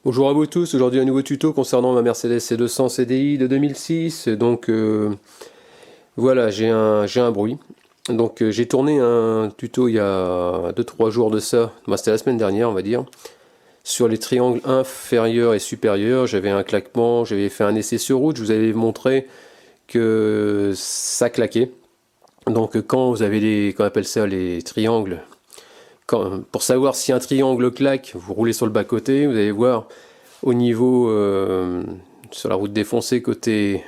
Bonjour à vous tous, aujourd'hui un nouveau tuto concernant ma Mercedes C200 CDI de 2006. Donc voilà, j'ai un bruit. Donc j'ai tourné un tuto il y a 2-3 jours de ça, c'était la semaine dernière on va dire, sur les triangles inférieurs et supérieurs. J'avais un claquement, j'avais fait un essai sur route, je vous avais montré que ça claquait. Donc quand vous avez qu'on appelle ça les triangles, pour savoir si un triangle claque, vous roulez sur le bas-côté, vous allez voir au niveau sur la route défoncée côté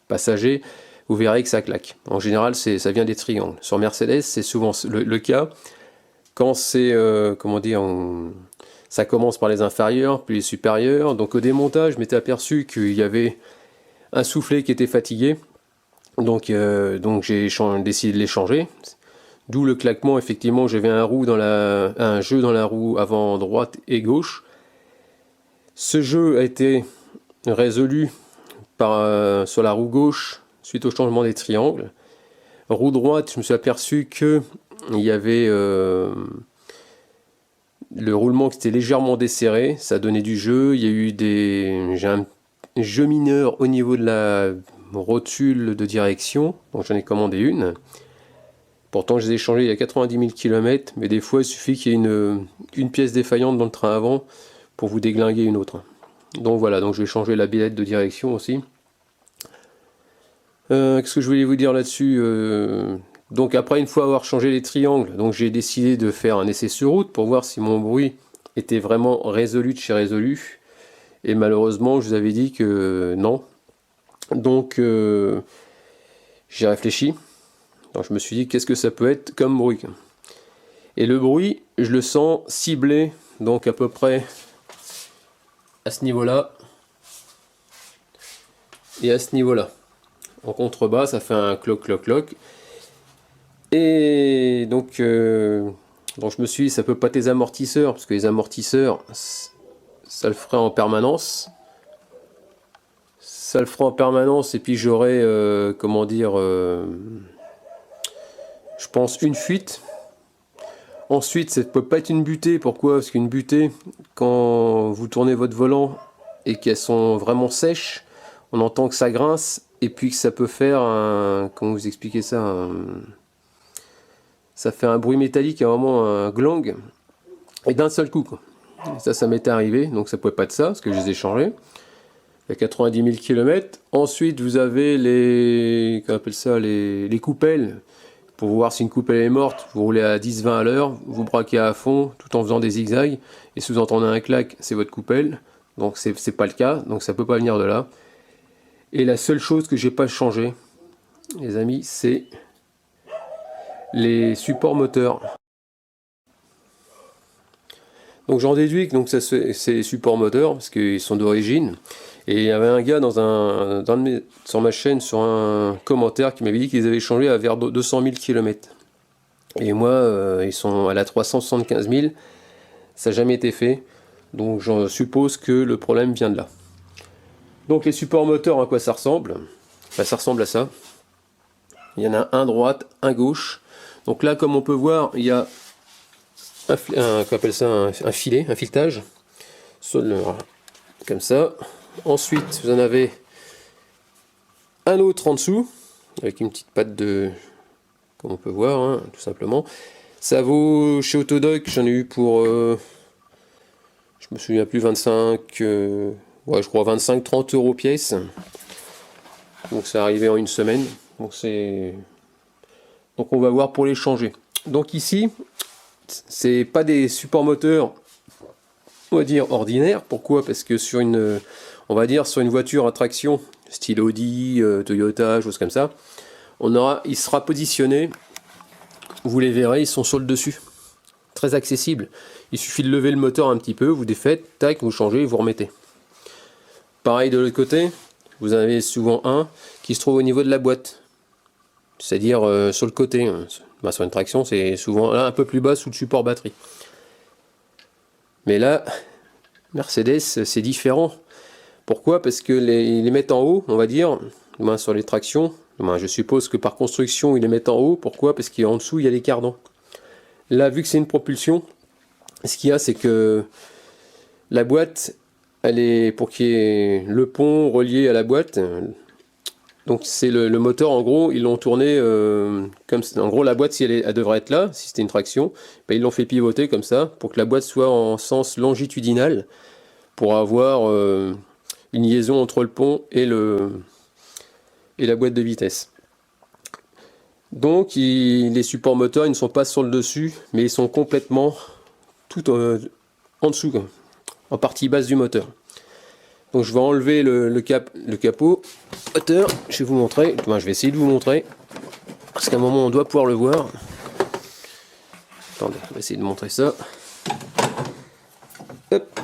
passager, vous verrez que ça claque. En général, ça vient des triangles. Sur Mercedes, c'est souvent le cas. Quand c'est, comment dire, ça commence par les inférieurs, puis les supérieurs. Donc au démontage, je m'étais aperçu qu'il y avait un soufflet qui était fatigué. Donc j'ai décidé de les changer. D'où le claquement. Effectivement, j'avais un jeu dans la roue avant droite et gauche. Ce jeu a été résolu sur la roue gauche suite au changement des triangles. Roue droite, je me suis aperçu que il y avait le roulement qui était légèrement desserré, ça donnait du jeu. Il y a eu j'ai un jeu mineur au niveau de la rotule de direction, donc j'en ai commandé une. Pourtant, je les ai changés il y a 90 000 km, mais des fois, il suffit qu'il y ait une pièce défaillante dans le train avant pour vous déglinguer une autre. Donc voilà, donc je vais changer la billette de direction aussi. Qu'est-ce que je voulais vous dire là-dessus Donc après, une fois avoir changé les triangles, donc j'ai décidé de faire un essai sur route pour voir si mon bruit était vraiment résolu de chez résolu. Et malheureusement, je vous avais dit que non. Donc j'ai réfléchi. Donc je me suis dit, qu'est-ce que ça peut être comme bruit? Et le bruit, je le sens ciblé, donc à peu près à ce niveau-là et à ce niveau-là. En contrebas, ça fait un cloc cloc cloc. Et donc je me suis dit, ça peut pas être les amortisseurs, parce que les amortisseurs, ça le ferait en permanence. Ça le ferait en permanence, et puis j'aurais, comment dire, je pense une fuite. Ensuite, ça ne peut pas être une butée. Pourquoi? Parce qu'une butée, quand vous tournez votre volant et qu'elles sont vraiment sèches, on entend que ça grince et puis que ça peut faire un... Comment vous expliquer ça? Ça fait un bruit métallique, à un moment un glang, et d'un seul coup, quoi. Et ça m'était arrivé, donc ça pouvait pas être ça, parce que je les ai changés. Il y a 90 000 km. Ensuite, vous avez les... Qu'on appelle ça? Les coupelles. Pour voir si une coupelle est morte, vous roulez à 10-20 à l'heure, vous braquez à fond tout en faisant des zigzags, et si vous entendez un clac, c'est votre coupelle. Donc c'est pas le cas, donc ça peut pas venir de là. Et la seule chose que j'ai pas changé, les amis, c'est les supports moteurs. Donc j'en déduis que c'est les supports moteurs, parce qu'ils sont d'origine. Et il y avait un gars sur ma chaîne, sur un commentaire, qui m'avait dit qu'ils avaient changé à vers 200 000 km. Et moi, ils sont à la 375 000. Ça n'a jamais été fait. Donc je suppose que le problème vient de là. Donc les supports moteurs, à quoi ça ressemble? Ben, ça ressemble à ça. Il y en a un droite, un gauche. Donc là, comme on peut voir, il y a un filet, un filetage. Comme ça. Ensuite, vous en avez un autre en dessous, avec une petite patte de... comme on peut voir, hein, tout simplement. Ça vaut, chez Autodoc, j'en ai eu pour... je me souviens plus, 25... ouais, je crois 25-30 € pièce. Donc ça arrivé en une semaine. Donc on va voir pour les changer. Donc ici, c'est pas des supports moteurs, on va dire, ordinaires. Pourquoi? Parce que sur une... on va dire sur une voiture à traction, style Audi, Toyota, choses comme ça, il sera positionné, vous les verrez, ils sont sur le dessus. Très accessible. Il suffit de lever le moteur un petit peu, vous défaites, tac, vous changez, vous remettez. Pareil de l'autre côté, vous en avez souvent un qui se trouve au niveau de la boîte. C'est-à-dire sur le côté. Sur une traction, c'est souvent là un peu plus bas sous le support batterie. Mais là, Mercedes, c'est différent. Pourquoi? Parce que ils les mettent en haut, on va dire, sur les tractions. Je suppose que par construction, ils les mettent en haut. Pourquoi? Parce qu'en dessous, il y a les cardans. Là, vu que c'est une propulsion, ce qu'il y a, c'est que la boîte elle est pour qu'il y ait le pont relié à la boîte. Donc c'est le moteur, en gros, ils l'ont tourné comme en gros la boîte, si elle devrait être là, si c'était une traction, ben, ils l'ont fait pivoter comme ça pour que la boîte soit en sens longitudinal pour avoir une liaison entre le pont et la boîte de vitesse. Donc les supports moteurs, ils ne sont pas sur le dessus, mais ils sont complètement tout en dessous, quoi, en partie basse du moteur. Donc je vais enlever le capot moteur, je vais vous montrer, enfin, je vais essayer de vous montrer, parce qu'à un moment on doit pouvoir le voir. Attendez, on va essayer de montrer ça. Hop.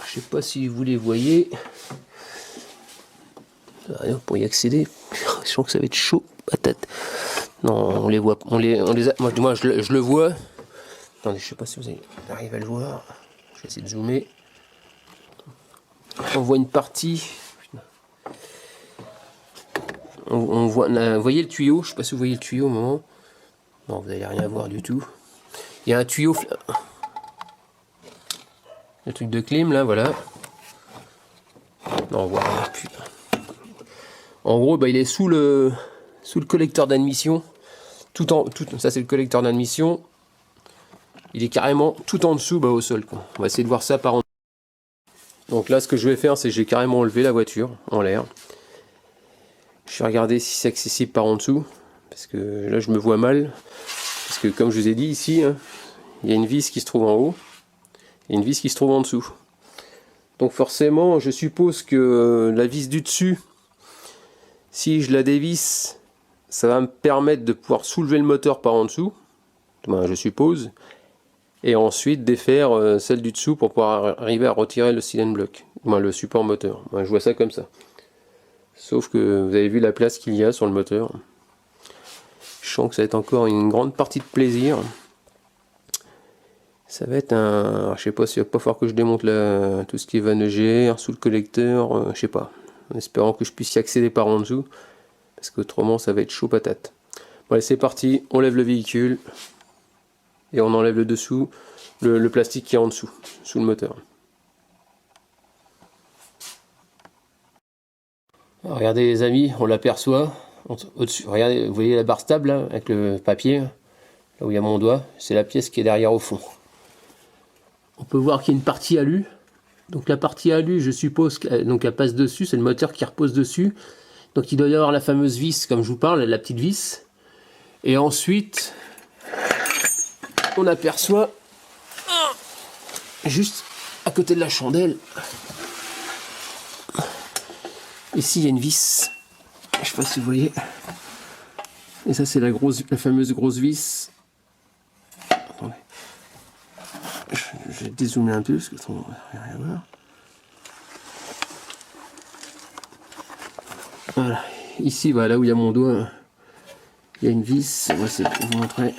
Je sais pas si vous les voyez. Pour y accéder, je sens que ça va être chaud, patate. Non, on les voit, on les a, moi je le vois. Attendez, je sais pas si vous arrivez à le voir. Je vais essayer de zoomer. On voit une partie. On voit, vous voyez le tuyau, je sais pas si vous voyez le tuyau au moment. Non, vous n'allez rien voir du tout. Il y a un tuyau, le truc de clim là, voilà. Non, on voit rien. Putain. En gros, bah, il est sous le collecteur d'admission. Ça c'est le collecteur d'admission. Il est carrément tout en dessous, bah, au sol, quoi. On va essayer de voir ça par en dessous. Donc là, ce que je vais faire, c'est que j'ai carrément enlevé la voiture en l'air. Je vais regarder si c'est accessible par en dessous, parce que là, je me vois mal. Parce que comme je vous ai dit ici, hein, il y a une vis qui se trouve en haut et une vis qui se trouve en dessous. Donc forcément, je suppose que la vis du dessus, si je la dévisse, ça va me permettre de pouvoir soulever le moteur par en dessous, ben, je suppose, et ensuite défaire celle du dessous pour pouvoir arriver à retirer le cylinder block, ben, le support moteur. Ben, je vois ça comme ça. Sauf que vous avez vu la place qu'il y a sur le moteur. Je sens que ça va être encore une grande partie de plaisir. Ça va être un... Alors, je sais pas s'il va pas falloir que je démonte tout ce qui est vanne EGR sous le collecteur, je sais pas. En espérant que je puisse y accéder par en dessous. Parce qu'autrement ça va être chaud patate. Bon allez, c'est parti, on lève le véhicule. Et on enlève le dessous, le plastique qui est en dessous, sous le moteur. Alors, regardez les amis, on l'aperçoit au-dessus. Regardez, vous voyez la barre stable là, avec le papier, là où il y a mon doigt, c'est la pièce qui est derrière au fond. On peut voir qu'il y a une partie alu. Donc la partie alu, je suppose qu'elle passe dessus, c'est le moteur qui repose dessus. Donc il doit y avoir la fameuse vis, comme je vous parle, la petite vis. Et ensuite, on aperçoit, juste à côté de la chandelle, ici il y a une vis. Je ne sais pas si vous voyez. Et ça c'est la fameuse grosse vis. Attendez. Je vais dézoomer un peu parce que ça n'a rien à voir. Voilà. Ici, voilà, là où il y a mon doigt, il y a une vis. On va essayer de vous montrer.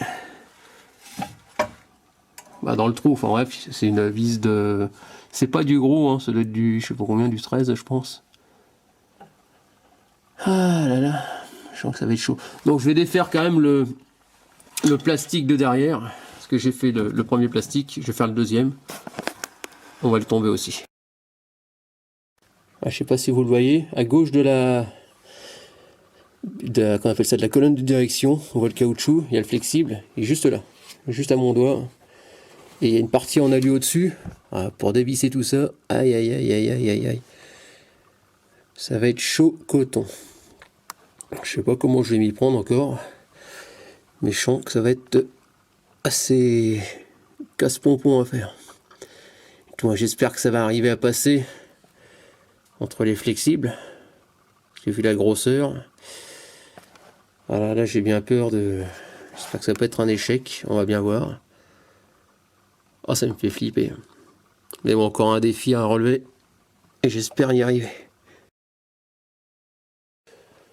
Bah, dans le trou, enfin bref, c'est une vis de... C'est pas du gros, hein, ça doit être du... Je sais pas combien, du 13 je pense. Ah là là, je sens que ça va être chaud. Donc je vais défaire quand même le plastique de derrière. Parce que j'ai fait le premier plastique, je vais faire le deuxième. On va le tomber aussi. Ah, je sais pas si vous le voyez, à gauche de qu'on appelle ça, de la colonne de direction, on voit le caoutchouc, il y a le flexible, il est juste là, juste à mon doigt. Et il y a une partie en alu au-dessus, pour dévisser tout ça. Aïe aïe aïe aïe aïe aïe aïe. Ça va être chaud coton. Je sais pas comment je vais m'y prendre encore, mais je sens que ça va être assez casse-pompon à faire. Moi j'espère que ça va arriver à passer entre les flexibles. J'ai vu la grosseur. Voilà, là j'ai bien peur de... J'espère que ça peut être un échec, on va bien voir. Oh, ça me fait flipper. Mais bon, encore un défi à relever. Et j'espère y arriver.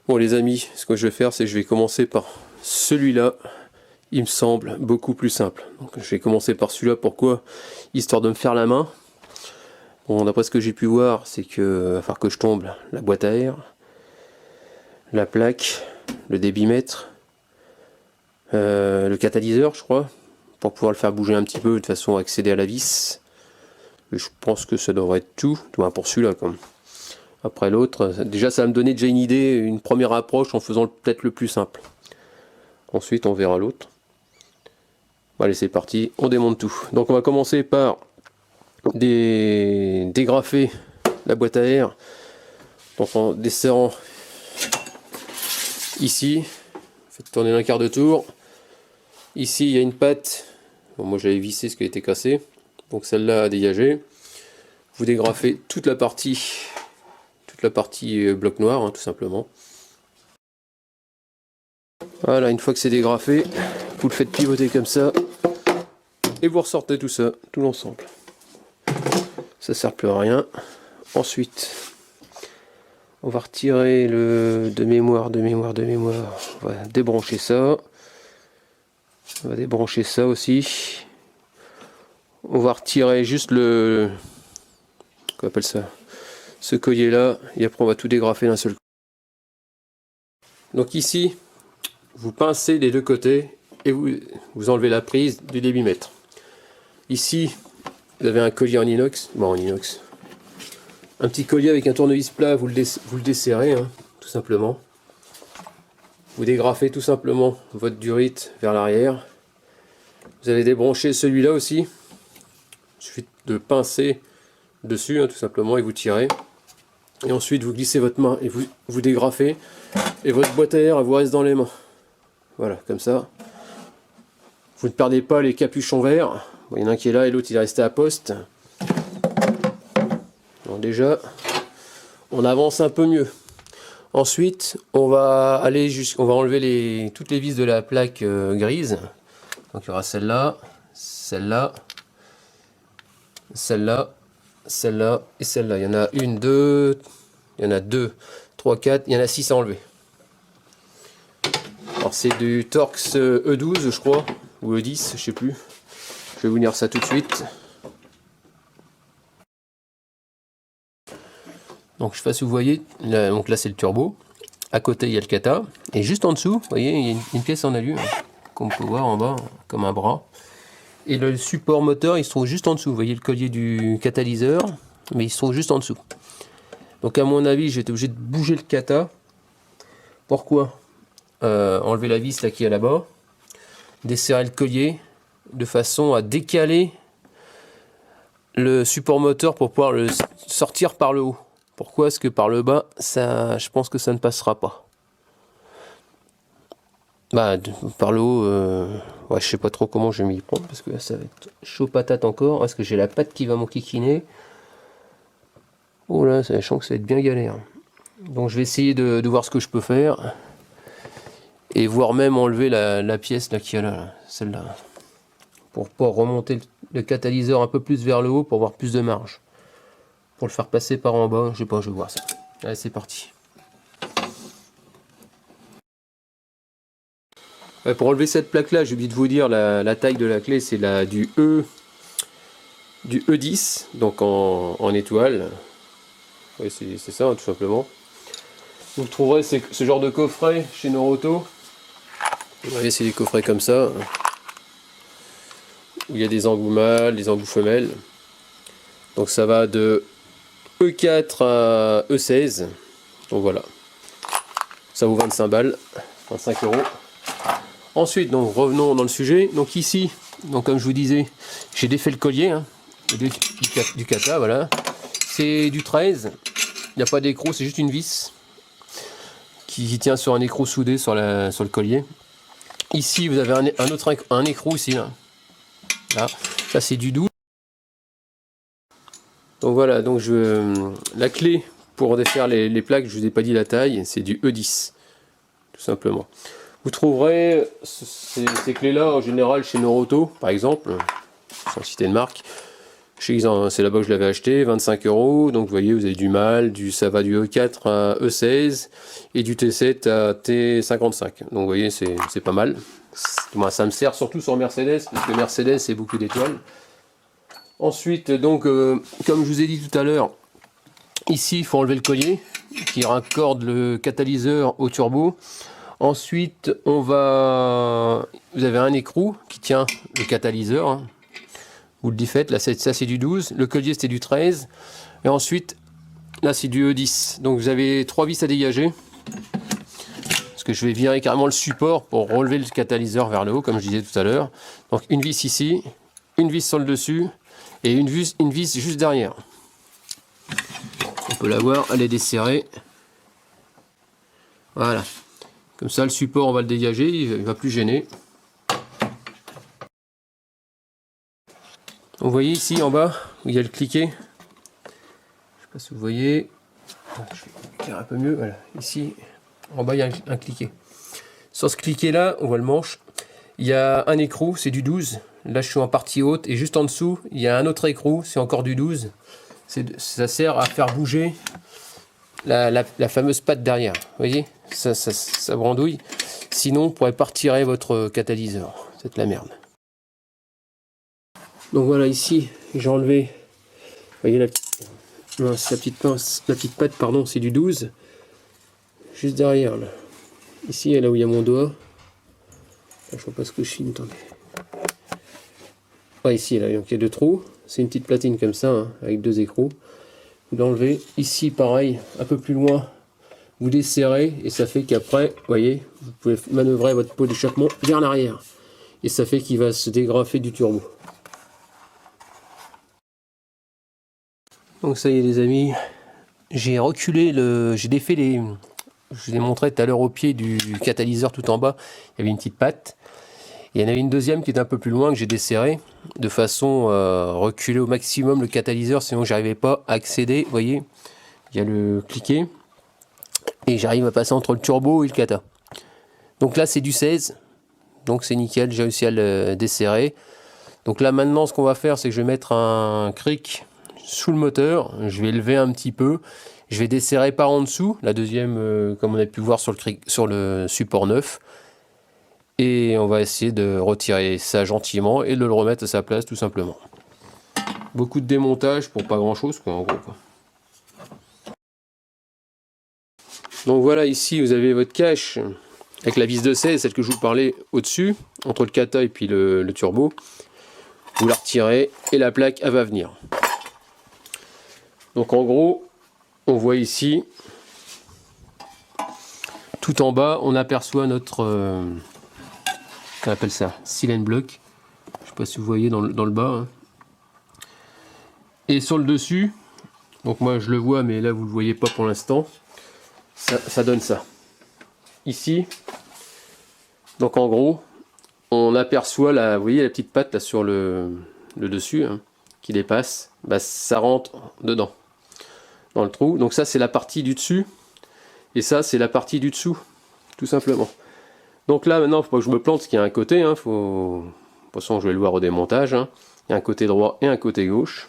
Bon les amis, ce que je vais faire, c'est que je vais commencer par celui-là. Il me semble beaucoup plus simple. Donc je vais commencer par celui-là. Pourquoi? Histoire de me faire la main. Bon, d'après ce que j'ai pu voir, c'est que va falloir que je tombe la boîte à air, la plaque, le débitmètre, le catalyseur, je crois, pour pouvoir le faire bouger un petit peu de façon à accéder à la vis. je pense que ça devrait être tout, pour celui-là quand même. Après l'autre, déjà ça va me donner déjà une idée, une première approche en faisant peut-être le plus simple. Ensuite on verra l'autre. Allez, c'est parti, on démonte tout. Donc on va commencer par dégrafer la boîte à air. Donc en desserrant ici, faites tourner d'un quart de tour. Ici il y a une patte, bon, moi j'avais vissé ce qui a été cassé, donc celle-là à dégager. Vous dégrafez toute la partie bloc noir, hein, tout simplement. Voilà, une fois que c'est dégrafé, vous le faites pivoter comme ça et vous ressortez tout ça, tout l'ensemble. Ça sert plus à rien. Ensuite, on va retirer le de mémoire. On va débrancher ça. On va débrancher ça aussi. On va retirer juste le, qu'on appelle ça, ce collier là, et après on va tout dégrafer d'un seul coup. Donc ici, vous pincez les deux côtés et vous enlevez la prise du débitmètre. Ici, vous avez un collier en inox, un petit collier avec un tournevis plat, vous le desserrez, hein, tout simplement. Vous dégrafez tout simplement votre durite vers l'arrière. Vous avez débranché celui-là aussi. Il suffit de pincer dessus, hein, tout simplement, et vous tirez. Et ensuite, vous glissez votre main et vous dégrafez. Et votre boîte à air, elle vous reste dans les mains. Voilà, comme ça. Vous ne perdez pas les capuchons verts. Bon, il y en a un qui est là et l'autre il est resté à poste. Donc déjà, on avance un peu mieux. Ensuite, on va enlever toutes les vis de la plaque grise. Donc il y aura celle-là, celle-là, celle-là, celle-là et celle-là. Il y en a une, deux, il y en a deux, trois, quatre, il y en a 6 à enlever. Alors c'est du Torx E12 je crois, ou E10, je sais plus. Je vais vous dire ça tout de suite. Donc je sais pas si vous voyez, là, donc là c'est le turbo. À côté il y a le kata. Et juste en dessous, vous voyez, il y a une pièce en alu, hein, qu'on peut voir en bas, comme un bras. Et le support moteur il se trouve juste en dessous. Vous voyez le collier du catalyseur, mais il se trouve juste en dessous. Donc à mon avis j'ai été obligé de bouger le kata. Pourquoi enlever la vis là qui est là-bas. Desserrer le collier de façon à décaler le support moteur pour pouvoir le sortir par le haut. Pourquoi? Parce que par le bas, ça, je pense que ça ne passera pas. Bah, par le haut, ouais, je sais pas trop comment je vais m'y prendre parce que là, ça va être chaud patate encore. Parce que j'ai la patte qui va m'enquiquiner. Oh là, je sens que ça va être bien galère. Donc je vais essayer de voir ce que je peux faire. Et voire même enlever la pièce là qu'il y a là, celle-là. Pour pouvoir remonter le catalyseur un peu plus vers le haut pour avoir plus de marge. Pour le faire passer par en bas, je sais pas, je vais voir ça. Allez, c'est parti. Ouais, pour enlever cette plaque là, j'ai oublié de vous dire, la taille de la clé c'est du E10, donc en étoile. Ouais, c'est ça, hein, tout simplement. Vous trouverez ce genre de coffret chez Noroto. Vous voyez, c'est des coffrets comme ça. Où il y a des embouts mâles, des embouts femelles. Donc ça va de E4 à E16. Donc voilà. Ça vaut 25 balles. 25 euros. Ensuite, donc revenons dans le sujet. Donc ici, donc comme je vous disais, j'ai défait le collier hein, du kata, voilà. C'est du 13. Il n'y a pas d'écrou, c'est juste une vis qui tient sur un écrou soudé sur le collier. Ici, vous avez un écrou ici, là. Là, ça c'est du 12. Donc voilà, donc la clé pour défaire les plaques, je vous ai pas dit la taille, c'est du E10, tout simplement. Vous trouverez ces clés-là en général chez Noroto, par exemple, sans citer de marque. C'est là-bas que je l'avais acheté, 25 euros. Donc vous voyez, vous avez du mâle, ça va du E4 à E16 et du T7 à T55. Donc vous voyez, c'est pas mal. Moi, ça me sert surtout sur Mercedes, parce que Mercedes c'est beaucoup d'étoiles. Ensuite, donc, comme je vous ai dit tout à l'heure, ici il faut enlever le collier qui raccorde le catalyseur au turbo. Ensuite, vous avez un écrou qui tient le catalyseur. Hein. ou le Diffet. Là, ça c'est du 12. Le collier c'était du 13. Et ensuite, là c'est du E10. Donc vous avez 3 vis à dégager. Parce que je vais virer carrément le support pour relever le catalyseur vers le haut, comme je disais tout à l'heure. Donc une vis ici, une vis sur le dessus et une vis juste derrière. On peut la voir, elle est desserrée. Voilà. Comme ça, le support, on va le dégager, il ne va plus gêner. Vous voyez ici en bas, où il y a le cliquet. Je ne sais pas si vous voyez. Je vais faire un peu mieux. Voilà. Ici, en bas, il y a un cliquet. Sur ce cliquet-là, on voit le manche. Il y a un écrou, c'est du 12. Là, je suis en partie haute. Et juste en dessous, il y a un autre écrou, c'est encore du 12. Ça sert à faire bouger la fameuse patte derrière. Vous voyez, ça brandouille. Sinon, vous ne pourrez pas retirer votre catalyseur. C'est de la merde. Donc voilà, ici, j'ai enlevé. Vous voyez la petite pince, la petite patte, pardon, c'est du 12. Juste derrière, là. Ici, là où il y a mon doigt. Là, je vois pas ce que je filme, attendez. Ouais, ici, là, donc il y a 2 trous. C'est une petite platine comme ça, hein, avec 2 écrous. Vous l'enlevez. Ici, pareil, un peu plus loin, vous desserrez et ça fait qu'après, vous voyez, vous pouvez manœuvrer votre pot d'échappement vers l'arrière. Et ça fait qu'il va se dégrafer du turbo. Donc ça y est les amis, j'ai reculé j'ai défait je vous ai montré tout à l'heure au pied du catalyseur tout en bas, il y avait une petite patte. Il y en avait une deuxième qui était un peu plus loin que j'ai desserré de façon à reculer au maximum le catalyseur, sinon j'arrivais pas à accéder. Vous voyez, il y a le cliquet et j'arrive à passer entre le turbo et le cata. Donc là c'est du 16, donc c'est nickel, j'ai réussi à le desserrer. Donc là maintenant ce qu'on va faire, c'est que je vais mettre un cric sous le moteur, je vais lever un petit peu, je vais desserrer par en dessous, la deuxième comme on a pu voir sur le support neuf. Et on va essayer de retirer ça gentiment et de le remettre à sa place tout simplement. Beaucoup de démontage pour pas grand chose quoi, en gros, quoi. Donc voilà, ici vous avez votre cache avec la vis de 16, celle que je vous parlais au-dessus, entre le kata et puis le turbo. Vous la retirez et la plaque elle va venir. Donc en gros, on voit ici, tout en bas, on aperçoit notre... on appelle ça silent block. Je sais pas si vous voyez dans le bas. Hein. Et sur le dessus, donc moi je le vois, mais là vous le voyez pas pour l'instant. Ça donne ça. Ici, donc en gros, on aperçoit vous voyez la petite patte là sur le dessus hein, qui dépasse. Bah, ça rentre dedans, dans le trou. Donc ça c'est la partie du dessus, et ça c'est la partie du dessous, tout simplement. Donc là maintenant, faut pas que je me plante, parce qu'il y a un côté, hein, de toute façon je vais le voir au démontage, hein. Il y a un côté droit et un côté gauche.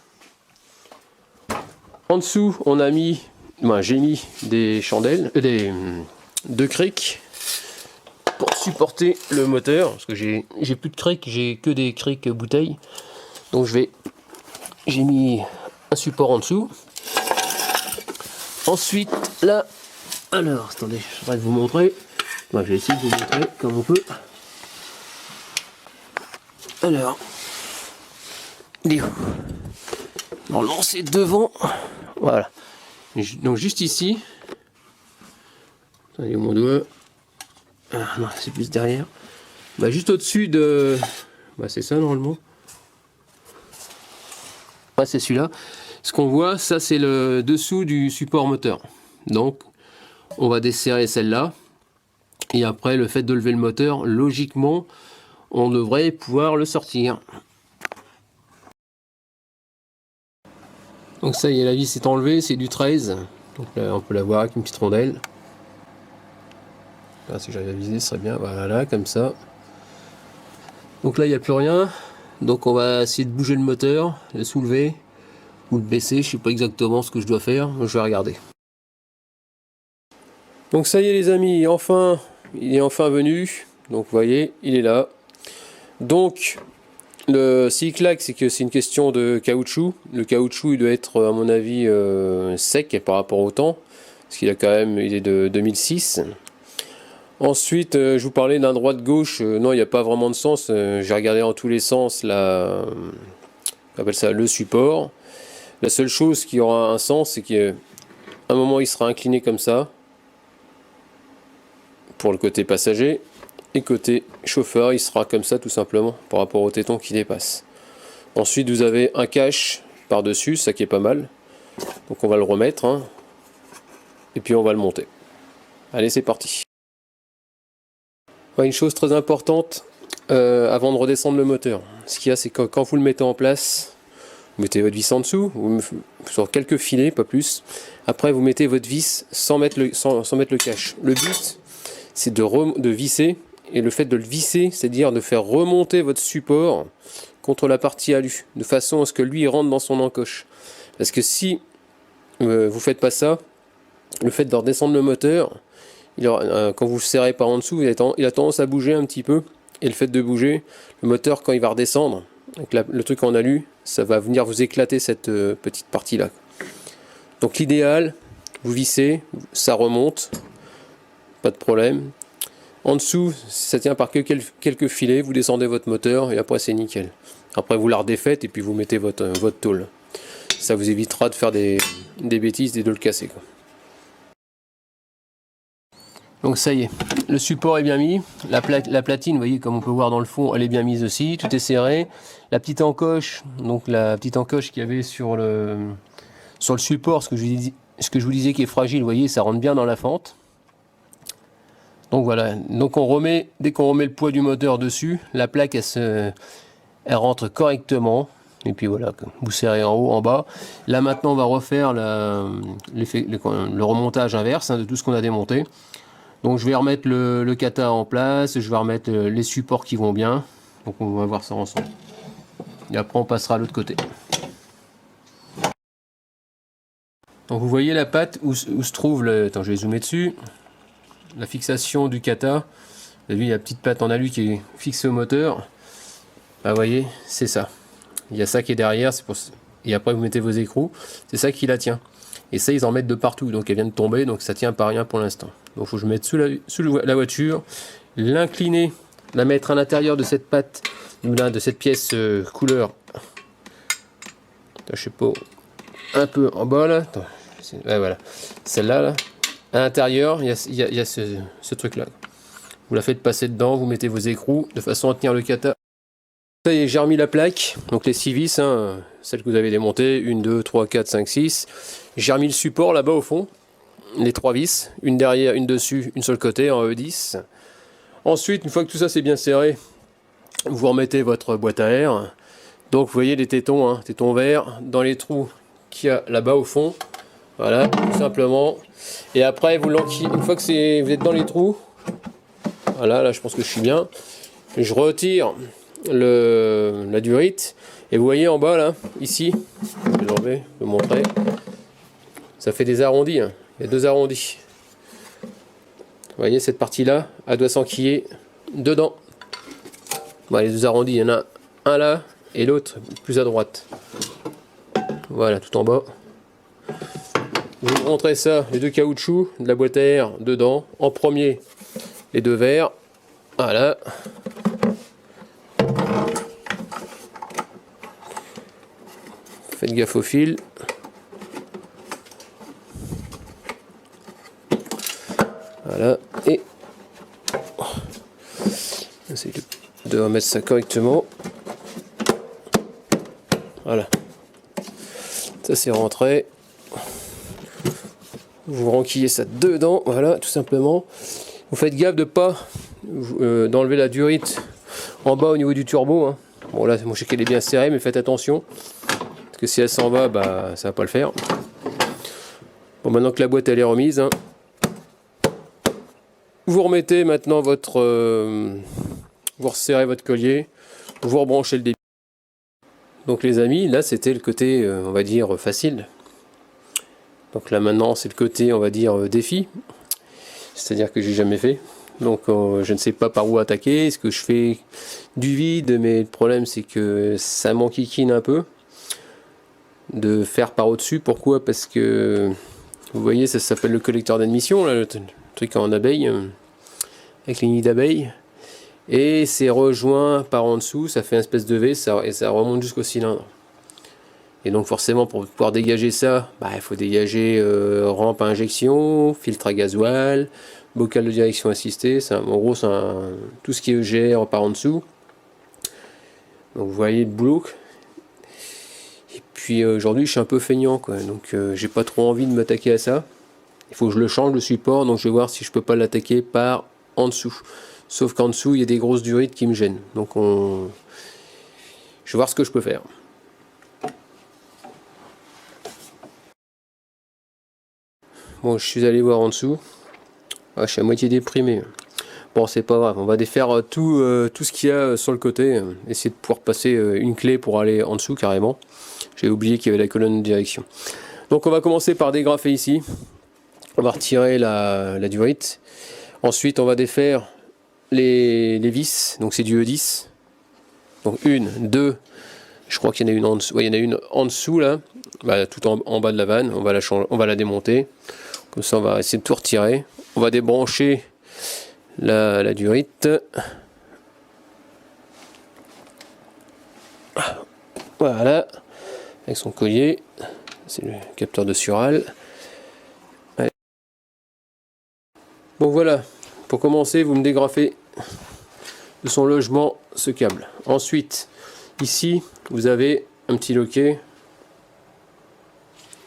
En dessous, on a mis, j'ai mis des chandelles, deux crics pour supporter le moteur, parce que j'ai plus de crics, j'ai que des crics bouteilles. Donc j'ai mis un support en dessous. Ensuite, là, alors, attendez, je voudrais vous montrer. Moi, je vais essayer de vous montrer comme on peut. Alors, normalement c'est devant. Voilà. Donc juste ici. Attendez mon doigt. Ah non, c'est plus derrière. Bah, juste au-dessus de. Bah, c'est ça normalement. Ouais, c'est celui-là. Ce qu'on voit, ça c'est le dessous du support moteur. Donc, on va desserrer celle-là. Et après, le fait de lever le moteur, logiquement, on devrait pouvoir le sortir. Donc ça y est, la vis est enlevée, c'est du 13. Donc là, on peut la voir avec une petite rondelle. Là, si j'arrive à viser, ce serait bien. Voilà, comme ça. Donc là, il n'y a plus rien. Donc on va essayer de bouger le moteur, le soulever ou le baisser. Je ne sais pas exactement ce que je dois faire, mais je vais regarder. Donc ça y est les amis, enfin, il est enfin venu. Donc vous voyez, il est là. Donc s'il claque, c'est que c'est une question de caoutchouc. Le caoutchouc, il doit être à mon avis sec par rapport au temps, parce qu'il a quand même, il est de 2006. Ensuite, je vous parlais d'un droite-gauche. Non, il n'y a pas vraiment de sens. J'ai regardé en tous les sens On appelle ça le support. La seule chose qui aura un sens, c'est qu'à un moment il sera incliné comme ça pour le côté passager, et côté chauffeur il sera comme ça tout simplement par rapport au téton qui dépasse. Ensuite vous avez un cache par dessus, ça qui est pas mal, donc on va le remettre hein, et puis on va le monter. Allez, c'est parti. Une chose très importante avant de redescendre le moteur, ce qu'il y a, c'est que quand vous le mettez en place, vous mettez votre vis en dessous, sur quelques filets, pas plus. Après, vous mettez votre vis sans mettre le cache. Le but, c'est de visser, et le fait de le visser, c'est-à-dire de faire remonter votre support contre la partie alu, de façon à ce que lui il rentre dans son encoche. Parce que si vous faites pas ça, le fait de redescendre le moteur, quand vous le serrez par en dessous, il a tendance à bouger un petit peu, et le fait de bouger, le moteur quand il va redescendre, avec le truc en alu, ça va venir vous éclater cette petite partie là. Donc l'idéal, vous vissez, ça remonte, pas de problème. En dessous, ça tient par quelques filets, vous descendez votre moteur et après c'est nickel. Après vous la redéfaites et puis vous mettez votre tôle. Ça vous évitera de faire des bêtises et de le casser, quoi. Donc ça y est, le support est bien mis, la platine, vous voyez comme on peut voir dans le fond, elle est bien mise aussi, tout est serré. La petite encoche, donc la petite encoche qu'il y avait sur le support, ce que je vous disais qui est fragile, vous voyez, ça rentre bien dans la fente. Donc voilà, donc dès qu'on remet le poids du moteur dessus, la plaque elle rentre correctement. Et puis voilà, vous serrez en haut, en bas. Là maintenant on va refaire le remontage inverse hein, de tout ce qu'on a démonté. Donc je vais remettre le kata en place, je vais remettre les supports qui vont bien. Donc on va voir ça ensemble. Et après on passera à l'autre côté. Donc vous voyez la patte où se trouve attends, je vais zoomer dessus. La fixation du kata. Vous avez vu la petite patte en alu qui est fixée au moteur. Bah, vous voyez, c'est ça. Il y a ça qui est derrière, et après vous mettez vos écrous. C'est ça qui la tient. Et ça, ils en mettent de partout, donc elle vient de tomber, donc ça tient pas rien pour l'instant. Donc il faut que je mette sous la voiture, l'incliner, la mettre à l'intérieur de cette patte, de cette pièce couleur. Je sais pas, un peu en bas là. Ouais, voilà, celle-là, là. À l'intérieur, il y a ce truc-là. Vous la faites passer dedans, vous mettez vos écrous de façon à tenir le kata. Ça y est, j'ai remis la plaque, donc les 6 vis, hein, celles que vous avez démontées, 1, 2, 3, 4, 5, 6. J'ai remis le support là-bas au fond, les 3 vis, une derrière, une dessus, une sur le côté en E10. Ensuite, une fois que tout ça c'est bien serré, vous remettez votre boîte à air. Donc vous voyez les tétons, hein, tétons verts, dans les trous qu'il y a là-bas au fond. Voilà, tout simplement. Et après, vous l'enquillez, une fois que vous êtes dans les trous, voilà, là je pense que je suis bien, je retire la durite et vous voyez en bas là, ici, je vais l'enlever, je vais vous montrer, ça fait des arrondis, hein. Il y a 2 arrondis. Vous voyez cette partie là, elle doit s'enquiller dedans. Voilà, les 2 arrondis, il y en a un là et l'autre plus à droite. Voilà, tout en bas. Vous rentrez ça, les 2 caoutchoucs de la boîte à air dedans. En premier, les 2 verres. Voilà. Faites gaffe au fil. Voilà. Et essayez de remettre ça correctement. Voilà. Ça c'est rentré. Vous renquillez ça dedans. Voilà, tout simplement. Vous faites gaffe de pas d'enlever la durite en bas au niveau du turbo. Hein. Bon là, moi je sais qu'elle est bien serrée, mais faites attention. Parce que si elle s'en va, bah ça va pas le faire. Bon, maintenant que la boîte elle est remise, hein, vous remettez maintenant vous resserrez votre collier, vous rebranchez le débit. Donc les amis, là c'était le côté, on va dire, facile. Donc là maintenant c'est le côté, on va dire, défi. C'est-à-dire que j'ai jamais fait. Donc je ne sais pas par où attaquer. Est-ce que je fais du vide? Mais le problème c'est que ça m'enquiquine un peu de faire par au-dessus. Pourquoi? Parce que vous voyez, ça s'appelle le collecteur d'admission, là, le truc en abeille, avec les nids d'abeilles, et c'est rejoint par en dessous, ça fait une espèce de V, et ça remonte jusqu'au cylindre. Et donc forcément pour pouvoir dégager ça, il faut dégager rampe à injection, filtre à gasoil, bocal de direction assistée, en gros c'est tout ce qui est EGR par en dessous. Donc vous voyez le boulot. Et puis aujourd'hui je suis un peu feignant quoi, donc j'ai pas trop envie de m'attaquer à ça. Il faut que je le change le support, donc je vais voir si je peux pas l'attaquer par en dessous. Sauf qu'en dessous il y a des grosses durites qui me gênent. Donc je vais voir ce que je peux faire. Bon, je suis allé voir en dessous. Je suis à moitié déprimé. Bon, c'est pas grave, on va défaire tout ce qu'il y a sur le côté. Essayer de pouvoir passer une clé pour aller en dessous carrément. J'ai oublié qu'il y avait la colonne de direction. Donc on va commencer par dégrafer ici. On va retirer la durite. Ensuite on va défaire les vis. Donc c'est du E10. Donc une, deux. Je crois qu'il y en a une en dessous. Ouais, il y en a une en dessous là. Tout en bas de la vanne. On va la démonter. Comme ça on va essayer de tout retirer. On va débrancher la durite. Voilà. Avec son collier. C'est le capteur de Sural. Allez. Bon voilà. Pour commencer, vous me dégrafez de son logement ce câble. Ensuite, ici, vous avez un petit loquet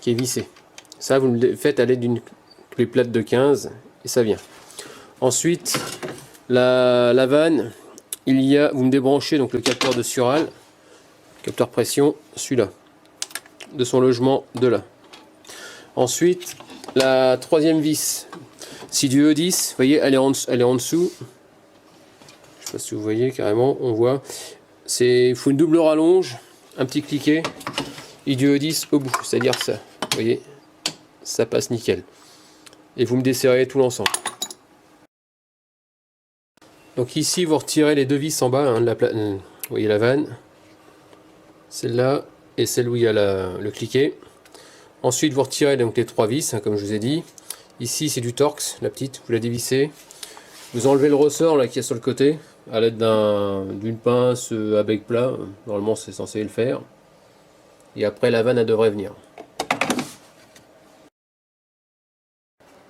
qui est vissé. Ça, vous le faites à l'aide d'une clé plate de 15 et ça vient. Ensuite, la vanne, vous me débranchez donc le capteur de Sural, capteur pression, celui-là, de son logement de là. Ensuite, la troisième vis, c'est du E10, vous voyez, elle est en dessous. Je sais pas si vous voyez carrément, on voit. Il faut une double rallonge, un petit cliquet et du E10 au bout, c'est-à-dire ça. Vous voyez, ça passe nickel. Et vous me desserrez tout l'ensemble. Donc ici, vous retirez les deux vis en bas, hein, vous voyez la vanne, celle-là et celle où il y a le cliquet. Ensuite, vous retirez donc les trois vis, hein, comme je vous ai dit. Ici, c'est du Torx, la petite, vous la dévissez. Vous enlevez le ressort là qui est sur le côté à l'aide d'une pince à bec plat. Normalement, c'est censé le faire. Et après, la vanne, elle devrait venir.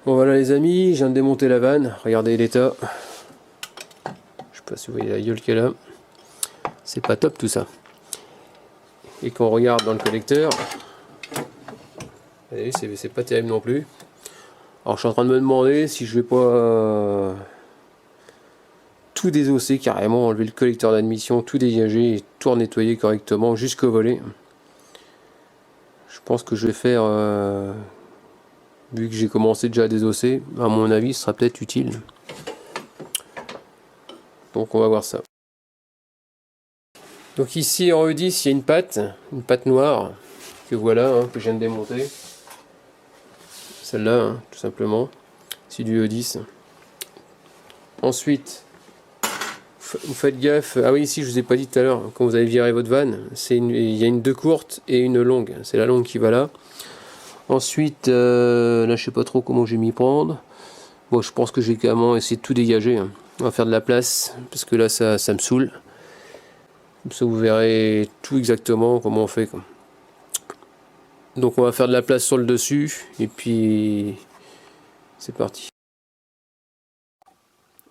Bon voilà les amis, je viens de démonter la vanne. Regardez l'état. Je sais pas si vous voyez la gueule qu'elle a. C'est pas top tout ça. Et quand on regarde dans le collecteur, c'est pas terrible non plus. Alors je suis en train de me demander si je vais pas tout désosser carrément, enlever le collecteur d'admission, tout dégager et tout nettoyer correctement jusqu'au volet. Je pense que je vais faire, vu que j'ai commencé déjà à désosser, à mon avis ce sera peut-être utile. Donc on va voir ça. Donc ici en E10 il y a une patte noire, que voilà, hein, que je viens de démonter. Celle-là, hein, tout simplement. C'est du E10. Ensuite, vous faites gaffe. Ah oui, ici je vous ai pas dit tout à l'heure, quand vous allez virer votre vanne, il y a une 2 courte et une longue. C'est la longue qui va là. Ensuite, là je sais pas trop comment je vais m'y prendre. Bon, je pense que je vais carrément essayer de tout dégager. Hein. On va faire de la place, parce que là ça me saoule. Comme ça vous verrez tout exactement comment on fait. Quoi. Donc on va faire de la place sur le dessus, et puis c'est parti.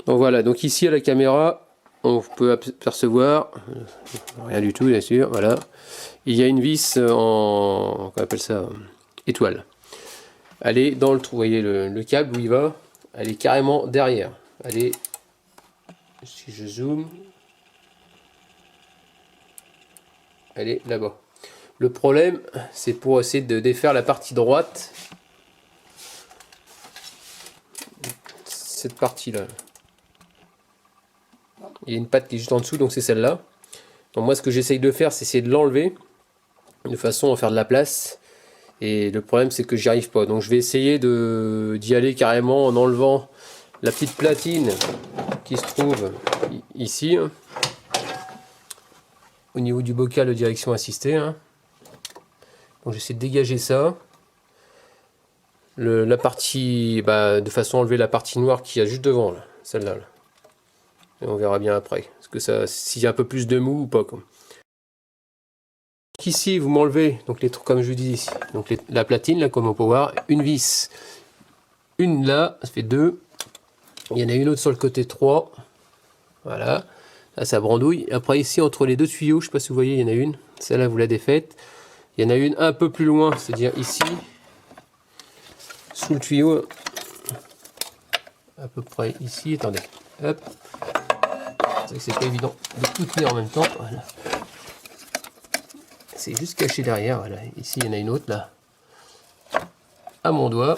Donc voilà, donc ici à la caméra, on peut apercevoir, rien du tout bien sûr, voilà. Il y a une vis on appelle ça, étoile. Elle est dans le trou, vous voyez le câble où il va, elle est carrément derrière. Elle est, si je zoome, elle est là-bas. Le problème, c'est pour essayer de défaire la partie droite, cette partie-là. Il y a une patte qui est juste en dessous, donc c'est celle-là. Donc moi, ce que j'essaye de faire, c'est essayer de l'enlever, de façon à faire de la place. Et le problème, c'est que j'y arrive pas. Donc je vais essayer d'y aller carrément en enlevant la petite platine qui se trouve ici, hein, au niveau du bocal de direction assistée. Hein. Donc j'essaie de dégager ça. La partie, de façon à enlever la partie noire qu'il y a juste devant, celle-là. Là. Et on verra bien après. Est-ce que ça, s'il y a un peu plus de mou ou pas. Quoi. Ici, vous m'enlevez, donc comme je vous dis ici, donc la platine, là, comme on peut voir, une vis, une là, ça fait 2. Il y en a une autre sur le côté 3. Voilà. Là, ça brandouille. Après, ici, entre les deux tuyaux, je ne sais pas si vous voyez, il y en a une. Celle-là, vous la défaites. Il y en a une un peu plus loin, c'est-à-dire ici, sous le tuyau, à peu près ici. Attendez. Hop. C'est pas évident de tout tenir en même temps. Voilà. C'est juste caché derrière. Voilà. Ici, il y en a une autre, là. À mon doigt.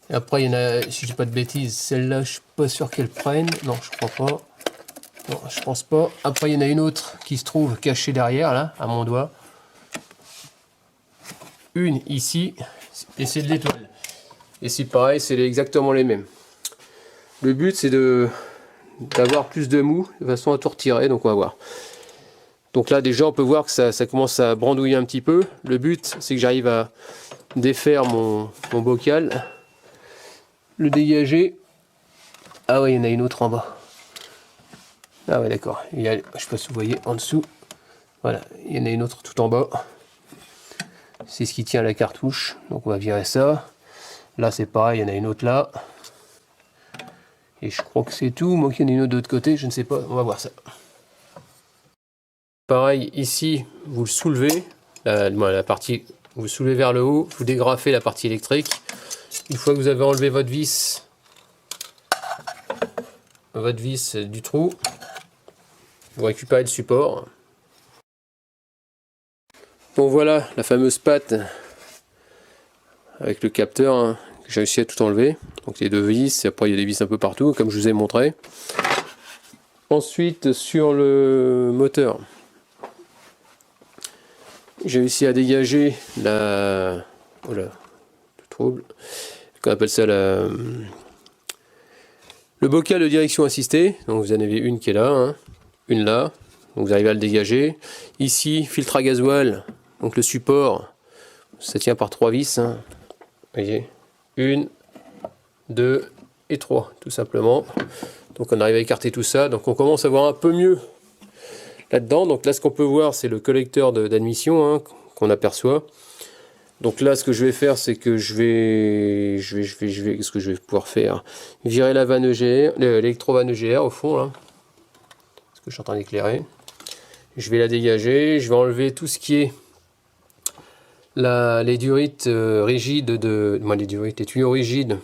Et après, il y en a, si je dis pas de bêtises, celle-là, je suis pas sûr qu'elle prenne. Non, je crois pas. Non, je pense pas. Après, il y en a une autre qui se trouve cachée derrière, là, à mon doigt. Une ici, et c'est de l'étoile. Et c'est pareil, c'est exactement les mêmes. Le but, c'est d'avoir plus de mou, de façon à tout retirer, donc on va voir. Donc là, déjà, on peut voir que ça commence à brandouiller un petit peu. Le but, c'est que j'arrive à défaire mon bocal, le dégager. Ah ouais, il y en a une autre en bas. Ah ouais, d'accord. Je ne sais pas si vous voyez en dessous. Voilà, il y en a une autre tout en bas. C'est ce qui tient la cartouche. Donc on va virer ça. Là, c'est pareil, il y en a une autre là. Et je crois que c'est tout. Moi, qu'il y en a une autre de l'autre côté, je ne sais pas. On va voir ça. Pareil, ici, vous le soulevez. La partie, vous soulevez vers le haut. Vous dégrafez la partie électrique. Une fois que vous avez enlevé votre vis du trou, vous récupérez le support. Bon, voilà la fameuse patte avec le capteur, hein, que j'ai réussi à tout enlever. Donc les deux vis, et après il y a des vis un peu partout, comme je vous ai montré. Ensuite, sur le moteur, j'ai réussi à dégager la... Voilà, tout trouble. On appelle ça le bocal de direction assistée. Donc vous en avez une qui est là, hein, une là. Donc vous arrivez à le dégager. Ici, filtre à gasoil. Donc le support, ça tient par 3 vis. Hein. Vous voyez, 1, 2 et 3, tout simplement. Donc on arrive à écarter tout ça. Donc on commence à voir un peu mieux là-dedans. Donc là, ce qu'on peut voir, c'est le collecteur d'admission, hein, qu'on aperçoit. Donc là, ce que je vais faire, c'est que qu'est-ce que je vais pouvoir faire? Virer la vanne EGR, l'électrovanne EGR au fond, là. Parce que je suis en train d'éclairer. Je vais la dégager. Je vais enlever tout ce qui est les durites rigides les tuyaux rigides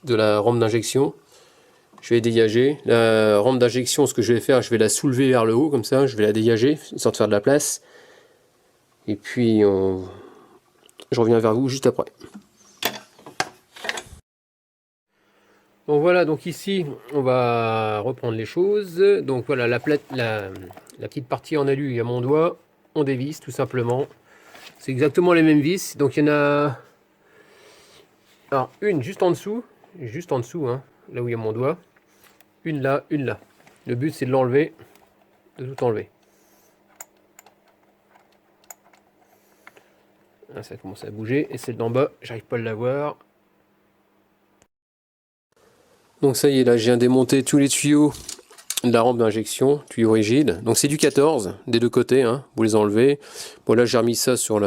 de la rampe d'injection. Je vais dégager la rampe d'injection. Ce que je vais faire, je vais la soulever vers le haut comme ça. Je vais la dégager, histoire de faire de la place. Et puis je reviens vers vous juste après. Bon voilà, donc ici on va reprendre les choses. Donc voilà, la petite partie en alu à mon doigt, on dévisse tout simplement. C'est exactement les mêmes vis. Donc il y en a alors une juste en dessous, hein, là où il y a mon doigt. Une là, une là. Le but c'est de l'enlever, de tout enlever. Là, ça commence à bouger. Et celle d'en bas, j'arrive pas à l'avoir. Donc ça y est, là je viens démonter tous les tuyaux de la rampe d'injection, tuyaux rigides. Donc c'est du 14 des deux côtés, hein, vous les enlevez. Bon là j'ai remis ça sur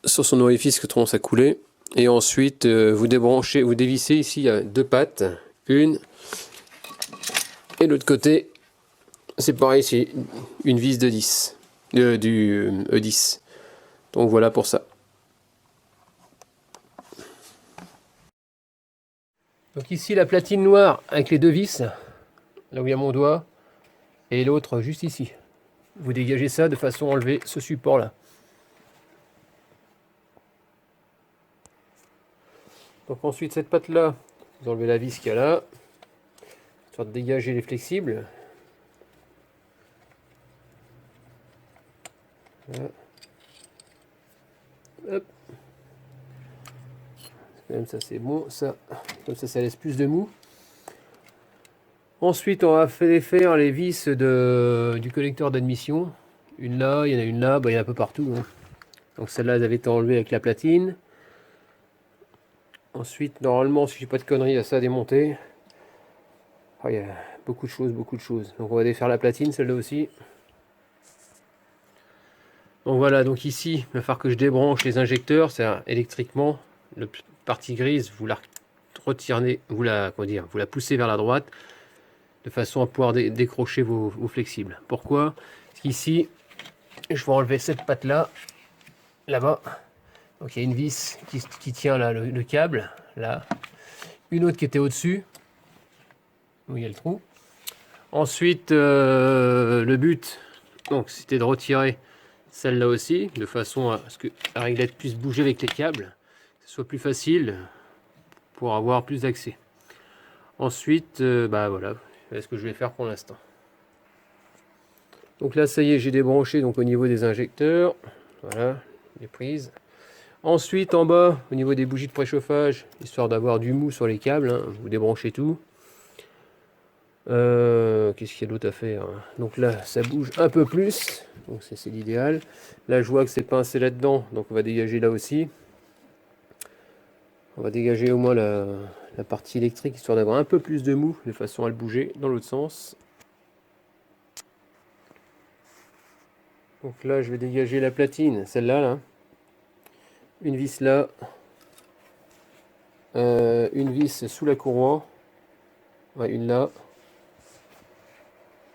son orifice qui commence à couler. Et ensuite vous débranchez, vous dévissez ici, il y a deux pattes, une et l'autre côté c'est pareil, c'est une vis de 10, du E10. Donc voilà pour ça. Donc ici la platine noire avec les deux vis, là où il y a mon doigt, et l'autre juste ici. Vous dégagez ça de façon à enlever ce support là. Donc ensuite cette patte là, vous enlevez la vis qu'il y a là, histoire de dégager les flexibles. Voilà. Hop. Même ça c'est bon, ça, comme ça laisse plus de mou. Ensuite on va faire les vis du collecteur d'admission. Une là, il y en a une là, bah, il y en a un peu partout. Hein. Donc celle-là, elles avaient été enlevées avec la platine. Ensuite, normalement, si j'ai pas de conneries, il y a ça à démonter. Oh, il y a beaucoup de choses, beaucoup de choses. Donc on va défaire la platine, celle-là aussi. Donc voilà, donc ici, il va falloir que je débranche les injecteurs, c'est électriquement, la partie grise, vous la retirez, vous la poussez vers la droite, de façon à pouvoir décrocher vos flexibles. Pourquoi? Parce qu'ici, je vais enlever cette patte là, là-bas. Donc il y a une vis qui tient là le câble, là. Une autre qui était au-dessus, où il y a le trou. Ensuite, le but, donc, c'était de retirer celle-là aussi, de façon à ce que la réglette puisse bouger avec les câbles, que ce soit plus facile pour avoir plus d'accès. Ensuite, bah voilà, c'est ce que je vais faire pour l'instant. Donc là, ça y est, j'ai débranché donc au niveau des injecteurs. Voilà, les prises. Ensuite, en bas, au niveau des bougies de préchauffage, histoire d'avoir du mou sur les câbles, hein, vous débranchez tout. Qu'est-ce qu'il y a d'autre à faire? Donc là, ça bouge un peu plus, donc c'est l'idéal. Là, je vois que c'est pincé là-dedans, donc on va dégager là aussi. On va dégager au moins la partie électrique, histoire d'avoir un peu plus de mou, de façon à le bouger dans l'autre sens. Donc là, je vais dégager la platine, celle-là, là. Une vis là. Une vis sous la courroie. Ouais, une là.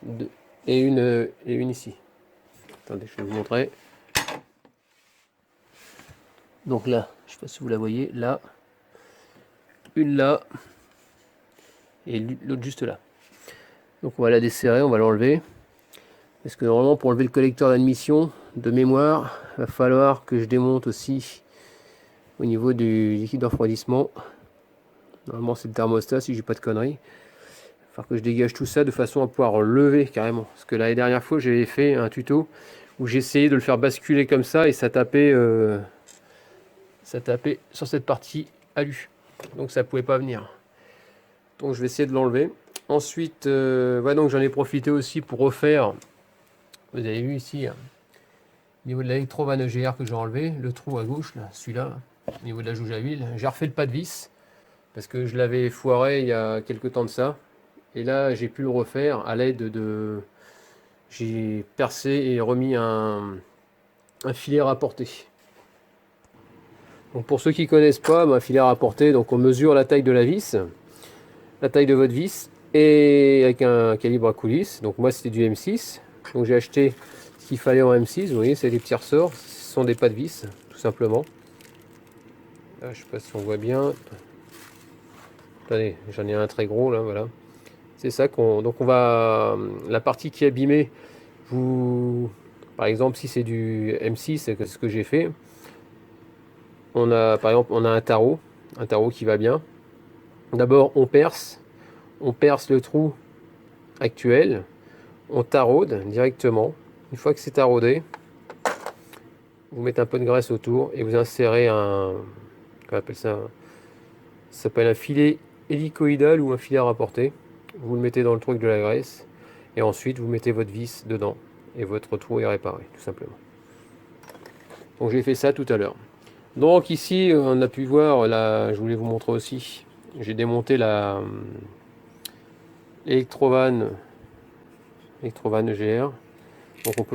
Deux. Et une ici. Attendez, je vais vous montrer. Donc là, je ne sais pas si vous la voyez, là. Une là. Et l'autre juste là. Donc on va la desserrer, on va l'enlever. Parce que normalement, pour enlever le collecteur d'admission, de mémoire, il va falloir que je démonte aussi au niveau du liquide de refroidissement. Normalement, c'est le thermostat, si j'ai pas de conneries. Il va falloir que je dégage tout ça de façon à pouvoir lever carrément. Parce que la dernière fois, j'avais fait un tuto où j'essayais de le faire basculer comme ça et ça tapait sur cette partie alu. Donc ça pouvait pas venir. Donc je vais essayer de l'enlever. Ensuite, ouais, donc j'en ai profité aussi pour refaire. Vous avez vu ici, hein, au niveau de l'électrovanne EGR que j'ai enlevé, le trou à gauche, là, celui-là, au niveau de la jauge à huile, j'ai refait le pas de vis parce que je l'avais foiré il y a quelques temps de ça. Et là, j'ai pu le refaire à l'aide de. J'ai percé et remis un filet rapporté. Donc pour ceux qui ne connaissent pas, un filet rapporté, donc on mesure la taille de la vis, la taille de votre vis, et avec un calibre à coulisses. Donc moi c'était du M6, donc j'ai acheté ce qu'il fallait en M6. Vous voyez, c'est des petits ressorts, ce sont des pas de vis, tout simplement. Là, je sais pas si on voit bien. Attendez, j'en ai un très gros là, voilà. C'est ça donc on va la partie qui est abîmée. Par exemple, si c'est du M6, c'est ce que j'ai fait. On a par exemple un tarot qui va bien. D'abord on perce le trou actuel, on taraude directement. Une fois que c'est taraudé, vous mettez un peu de graisse autour et vous insérez qu'on appelle ça, ça s'appelle un filet hélicoïdal ou un filet à rapporter. Vous le mettez dans le truc de la graisse et ensuite vous mettez votre vis dedans et votre trou est réparé, tout simplement. Donc j'ai fait ça tout à l'heure. Donc ici on a pu voir, là je voulais vous montrer aussi, j'ai démonté l'électrovanne EGR. Donc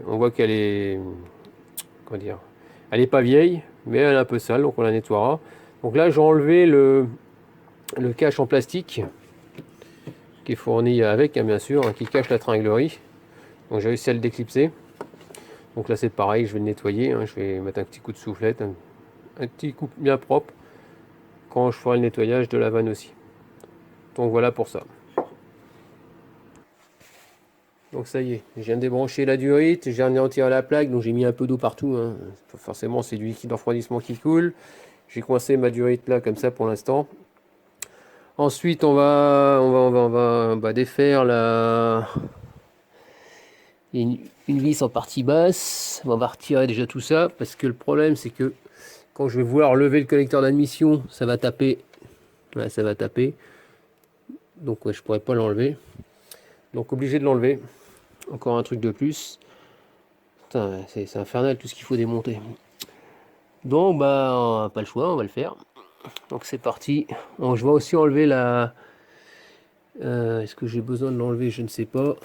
on voit qu'elle est, comment dire, elle est pas vieille, mais elle est un peu sale, donc on la nettoiera. Donc là j'ai enlevé le cache en plastique qui est fourni avec, hein, bien sûr, hein, qui cache la tringlerie. Donc j'ai réussi à le déclipser. Donc là c'est pareil, je vais le nettoyer, hein, je vais mettre un petit coup de soufflette, un petit coup bien propre quand je ferai le nettoyage de la vanne aussi. Donc voilà pour ça. Donc ça y est, je viens de débrancher la durite, j'ai retiré la plaque, donc j'ai mis un peu d'eau partout, hein. Forcément c'est du liquide de refroidissement qui coule. J'ai coincé ma durite là comme ça pour l'instant. Ensuite on va défaire une vis en partie basse. On va retirer déjà tout ça parce que le problème c'est que quand je vais vouloir lever le collecteur d'admission, ça va taper. Ouais, ça va taper. Donc ouais, je pourrais pas l'enlever. Donc obligé de l'enlever. Encore un truc de plus. C'est infernal tout ce qu'il faut démonter. Donc bah pas le choix, on va le faire. Donc c'est parti. Donc, je vais aussi enlever la. Est-ce que j'ai besoin de l'enlever? Je ne sais pas.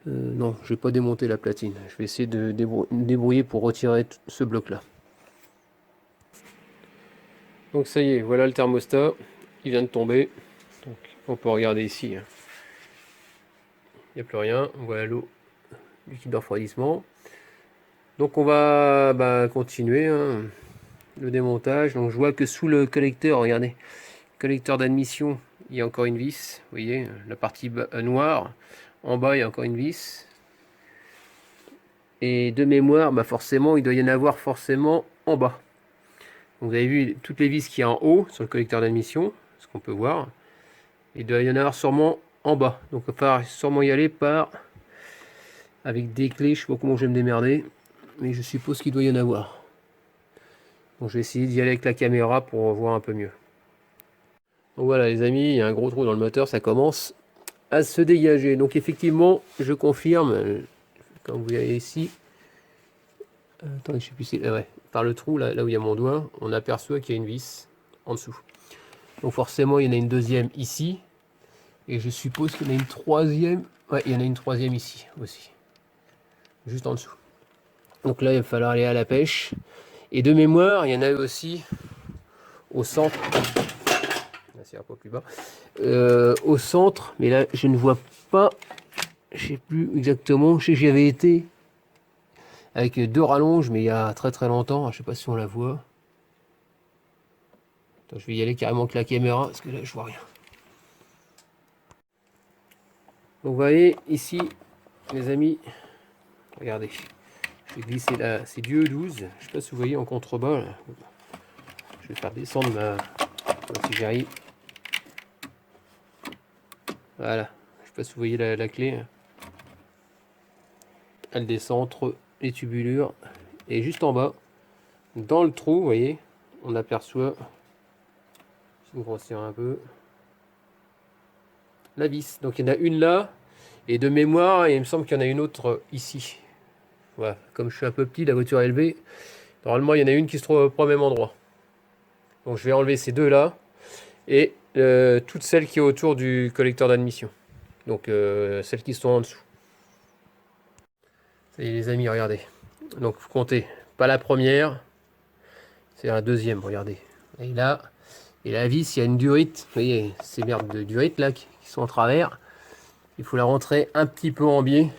Non, je vais pas démonter la platine. Je vais essayer de débrouiller pour retirer ce bloc là. Donc ça y est, voilà le thermostat. Il vient de tomber. Donc, on peut regarder ici. Il n'y a plus rien. Voilà l'eau du liquide de refroidissement. Donc on va continuer le démontage. Donc je vois que sous le collecteur, regardez, collecteur d'admission, il y a encore une vis. Vous voyez, la partie noire. En bas, il y a encore une vis. Et de mémoire, forcément, il doit y en avoir forcément en bas. Donc vous avez vu toutes les vis qu'il y a en haut sur le collecteur d'admission, ce qu'on peut voir. Il doit y en avoir sûrement en bas. Donc il va falloir sûrement y aller avec des clés. Je sais pas comment je vais me démerder, mais je suppose qu'il doit y en avoir. Donc je vais essayer d'y aller avec la caméra pour voir un peu mieux. Donc voilà les amis, il y a un gros trou dans le moteur, ça commence à se dégager. Donc effectivement, je confirme, comme vous voyez ici, attendez, je sais plus si, ouais, par le trou, là où il y a mon doigt, on aperçoit qu'il y a une vis en dessous. Donc forcément, il y en a une deuxième ici. Et je suppose qu'il y en a une troisième. Ouais, il y en a une troisième ici aussi. Juste en dessous. Donc là, il va falloir aller à la pêche. Et de mémoire, il y en a aussi au centre. Là, c'est un peu plus bas. Au centre, mais là, je ne vois pas. Je sais plus exactement. Je sais que j'y avais été avec 2 rallonges, mais il y a très très longtemps. Je sais pas si on la voit. Attends, je vais y aller carrément avec la caméra parce que là, je vois rien. Donc, vous voyez ici, les amis, regardez. Je vais glisser là, c'est du E12. Je sais pas si vous voyez en contrebas. Là. Je vais faire descendre si j'arrive. Voilà. Je sais pas si vous voyez la clé. Elle descend entre les tubulures. Et juste en bas, dans le trou, vous voyez, on aperçoit, je vais grossir un peu, la vis. Donc il y en a une là. Et de mémoire, il me semble qu'il y en a une autre ici. Voilà. Comme je suis un peu petit, la voiture est élevée. Normalement, il y en a une qui se trouve au même endroit. Donc je vais enlever ces deux là. Et toutes celles qui est autour du collecteur d'admission. Donc celles qui sont en dessous. Ça y est les amis, regardez. Donc vous comptez, pas la première, c'est la deuxième, regardez. Et là, et la vis, il y a une durite. Vous voyez, ces merdes de durite là qui sont en travers. Il faut la rentrer un petit peu en biais.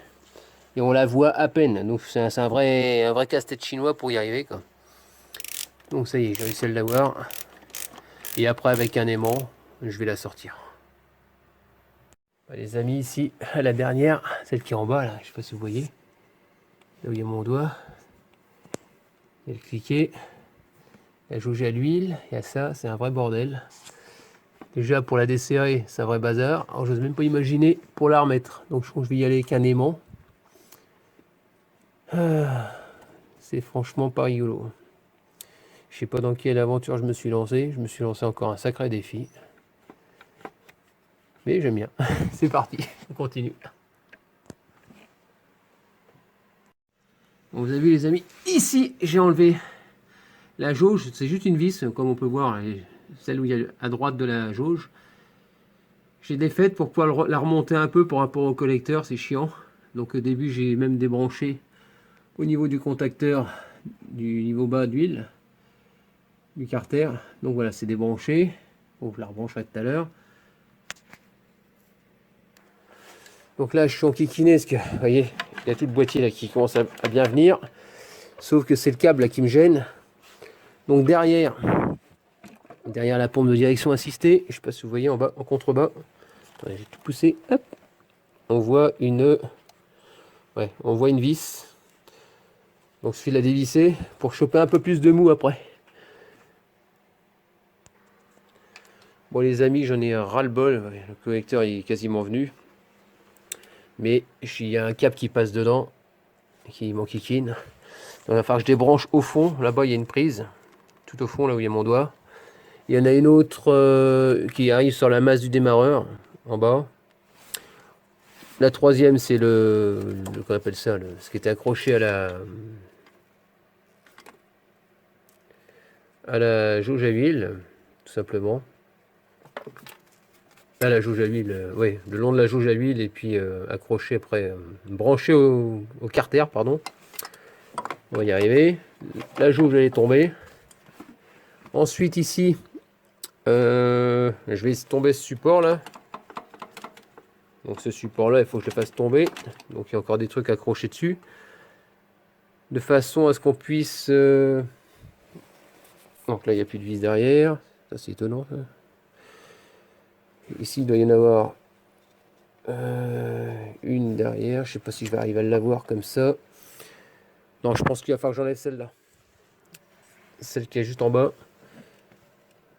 Et on la voit à peine. Donc c'est un vrai casse-tête chinois pour y arriver, quoi. Donc ça y est, j'ai réussi à l'avoir. Et après avec un aimant, je vais la sortir. Les amis, ici, la dernière, celle qui est en bas, là, je sais pas si vous voyez, là où il y a mon doigt, il y a le cliquet, la jauge à l'huile, il y a ça, c'est un vrai bordel. Déjà pour la desserrer, c'est un vrai bazar. Alors j'ose même pas imaginer pour la remettre. Donc je pense que je vais y aller avec un aimant. C'est franchement pas rigolo. Je sais pas dans quelle aventure je me suis lancé. Je me suis lancé encore un sacré défi. Mais j'aime bien. C'est parti, on continue. Bon, vous avez vu les amis, ici j'ai enlevé la jauge. C'est juste une vis, comme on peut voir, celle où il y a à droite de la jauge. J'ai défaite pour pouvoir la remonter un peu par rapport au collecteur, c'est chiant. Donc au début j'ai même débranché au niveau du contacteur du niveau bas d'huile du carter. Donc voilà, c'est débranché. Bon, je la rebrancherai tout à l'heure. Donc là je suis en kikiné parce que vous voyez, il y a tout le boîtier là qui commence à bien venir. Sauf que c'est le câble là qui me gêne. Donc derrière la pompe de direction assistée, je sais pas si vous voyez en bas, en contrebas. Attendez, j'ai tout poussé. Hop. On voit une vis. Donc il suffit de la dévisser pour choper un peu plus de mou après. Bon les amis, j'en ai un ras-le-bol. Le connecteur est quasiment venu. Mais il y a un câble qui passe dedans, qui m'enquiquine. Donc il va falloir que je débranche au fond. Là-bas il y a une prise. Tout au fond, là où il y a mon doigt. Il y en a une autre qui arrive sur la masse du démarreur, en bas. La troisième, c'est qu'on appelle ça, ce qui était accroché à la jauge à huile, tout simplement. Là, la jauge à huile, ouais, le long de la jauge à huile et puis accroché après, branché au carter, pardon. On va y arriver. La jauge elle est tombée. Ensuite ici, je vais tomber ce support là. Donc ce support là, il faut que je le fasse tomber. Donc il y a encore des trucs accrochés dessus. De façon à ce qu'on puisse... Donc là il n'y a plus de vis derrière. Ça c'est étonnant ça. Ici il doit y en avoir une derrière. Je sais pas si je vais arriver à l'avoir comme ça. Non, je pense qu'il va falloir que j'enlève celle-là. Celle qui est juste en bas.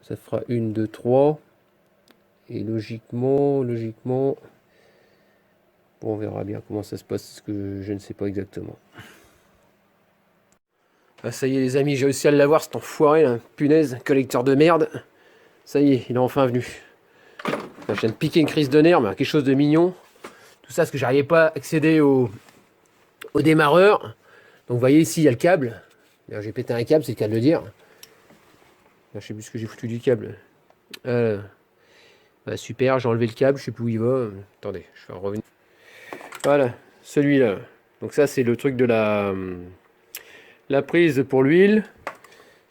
Ça fera 1, 2, 3. Et logiquement... Bon, on verra bien comment ça se passe, parce que je ne sais pas exactement. Ah, ça y est les amis, j'ai réussi à l'avoir cet enfoiré là. Punaise, collecteur de merde. Ça y est, il est enfin venu. Je viens de piquer une crise de nerfs, mais quelque chose de mignon. Tout ça parce que j'arrivais pas à accéder au démarreur. Donc vous voyez ici, il y a le câble. J'ai pété un câble, c'est le cas de le dire. Je sais plus ce que j'ai foutu du câble. Bah, super, j'ai enlevé le câble, je sais plus où il va. Attendez, je vais en revenir. Voilà, celui-là. Donc ça, c'est le truc de la prise pour l'huile.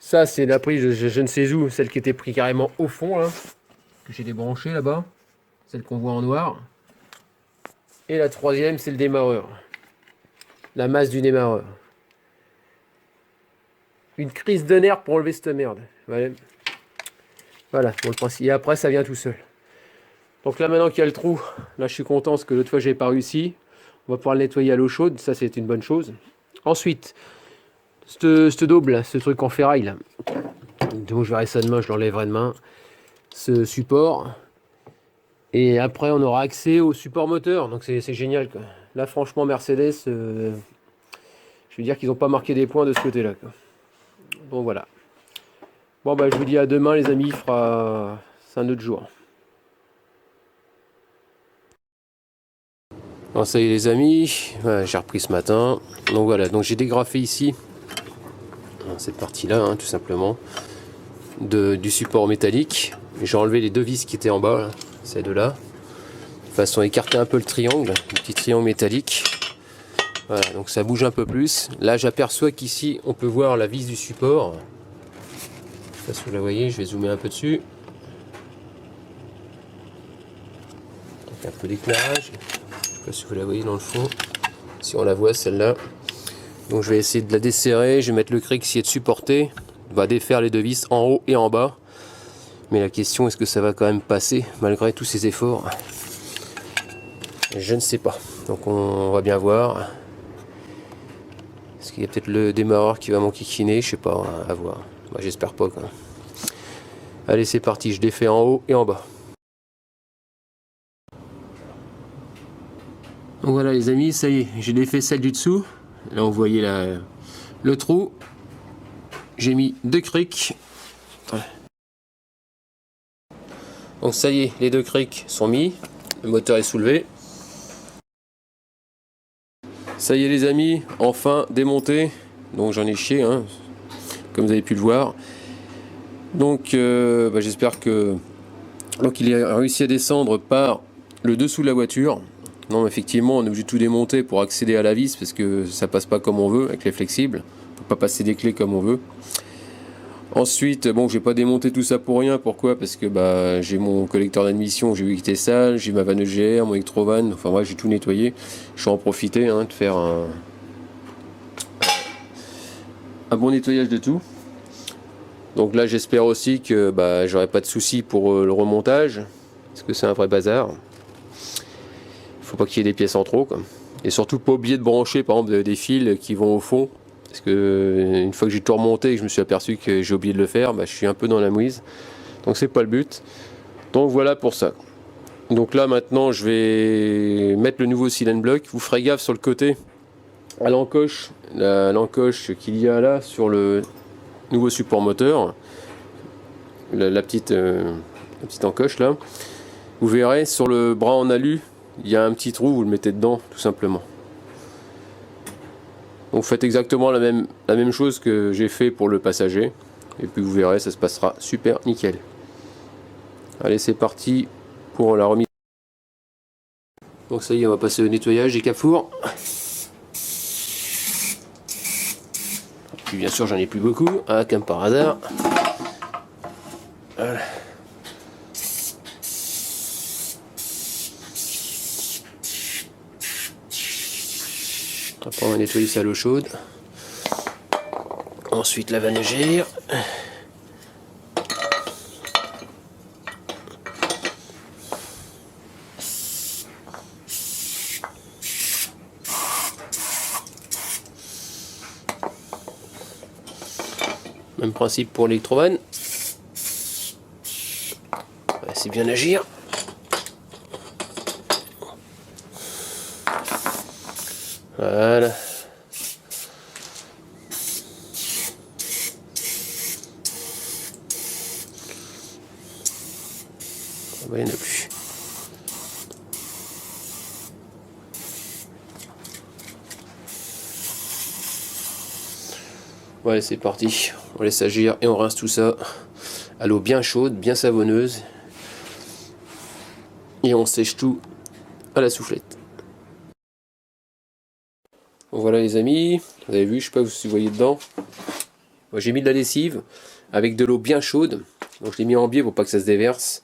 Ça, c'est la prise, je ne sais où, celle qui était prise carrément au fond, là, que j'ai débranchée là-bas. Celle qu'on voit en noir. Et la troisième, c'est le démarreur. La masse du démarreur. Une crise de nerfs pour enlever cette merde. Voilà, pour le principe. Et après, ça vient tout seul. Donc là, maintenant qu'il y a le trou, là, je suis content parce que l'autre fois, j'avais pas réussi. On va pouvoir le nettoyer à l'eau chaude. Ça, c'est une bonne chose. Ensuite, cette daube là, ce truc en ferraille là. Donc je verrai ça demain, je l'enlèverai demain. Ce support. Et après, on aura accès au support moteur. Donc c'est génial quoi. Là, franchement, Mercedes, je veux dire qu'ils n'ont pas marqué des points de ce côté-là. Bon, voilà. Bon, bah, je vous dis à demain, les amis. C'est un autre jour. Bon, ça y est, les amis. Ouais, j'ai repris ce matin. Donc voilà. Donc j'ai dégrafé ici. Cette partie-là, hein, tout simplement. Du support métallique. J'ai enlevé les deux vis qui étaient en bas. Là, ces deux-là. De façon à écarter un peu le triangle. Le petit triangle métallique. Voilà, donc ça bouge un peu plus. Là, j'aperçois qu'ici, on peut voir la vis du support. Je sais pas si vous la voyez, je vais zoomer un peu dessus. Donc un peu d'éclairage. Je sais pas si vous la voyez dans le fond. Si on la voit, celle-là. Donc je vais essayer de la desserrer. Je vais mettre le cric si est de supporter. On va défaire les deux vis en haut et en bas. Mais la question, est-ce que ça va quand même passer malgré tous ces efforts? Je ne sais pas. Donc on va bien voir. Est-ce qu'il y a peut-être le démarreur qui va m'enquiquiner? Je sais pas, à voir. Bah, j'espère pas quoi. Allez, c'est parti, je défais en haut et en bas. Donc voilà les amis, ça y est, j'ai défait celle du dessous. Là vous voyez le trou. J'ai mis deux crics. Donc ça y est, les deux crics sont mis. Le moteur est soulevé. Ça y est les amis, enfin démonté. Donc j'en ai chié, hein, comme vous avez pu le voir. Donc j'espère que donc il a réussi à descendre par le dessous de la voiture. Non, effectivement, on est obligé de tout démonter pour accéder à la vis parce que ça passe pas comme on veut avec les flexibles. On peut pas passer des clés comme on veut. Ensuite, bon, j'ai pas démonté tout ça pour rien. Pourquoi? Parce que j'ai mon collecteur d'admission, j'ai vu qu'il était sale, j'ai ma vanne EGR, mon Electrovan, enfin moi j'ai tout nettoyé. Je vais en profiter de faire un bon nettoyage de tout. Donc là, j'espère aussi que j'aurai pas de soucis pour le remontage, parce que c'est un vrai bazar. Faut pas qu'il y ait des pièces en trop, quoi. Et surtout pas oublier de brancher par exemple des fils qui vont au fond. Parce que une fois que j'ai tout remonté et que je me suis aperçu que j'ai oublié de le faire, je suis un peu dans la mouise. Donc c'est pas le but. Donc voilà pour ça. Donc là maintenant je vais mettre le nouveau cylinder block. Vous ferez gaffe sur le côté à l'encoche. L'encoche qu'il y a là sur le nouveau support moteur. La petite encoche là. Vous verrez sur le bras en alu, il y a un petit trou, vous le mettez dedans tout simplement. Donc vous faites exactement la même chose que j'ai fait pour le passager. Et puis vous verrez, ça se passera super nickel. Allez, c'est parti pour la remise. Donc ça y est, on va passer au nettoyage des capes-fours. Puis bien sûr j'en ai plus beaucoup, hein, comme par hasard. Voilà. Après on va nettoyer ça à l'eau chaude. Ensuite la vanagère. Même principe pour l'électrovan. C'est bien agir. Voilà. Il n'y en a plus. Ouais, c'est parti. On laisse agir et on rince tout ça à l'eau bien chaude, bien savonneuse. Et on sèche tout à la soufflette. Bon, voilà les amis, vous avez vu, je sais pas si vous voyez dedans. Moi j'ai mis de la lessive avec de l'eau bien chaude. Donc je l'ai mis en biais pour pas que ça se déverse.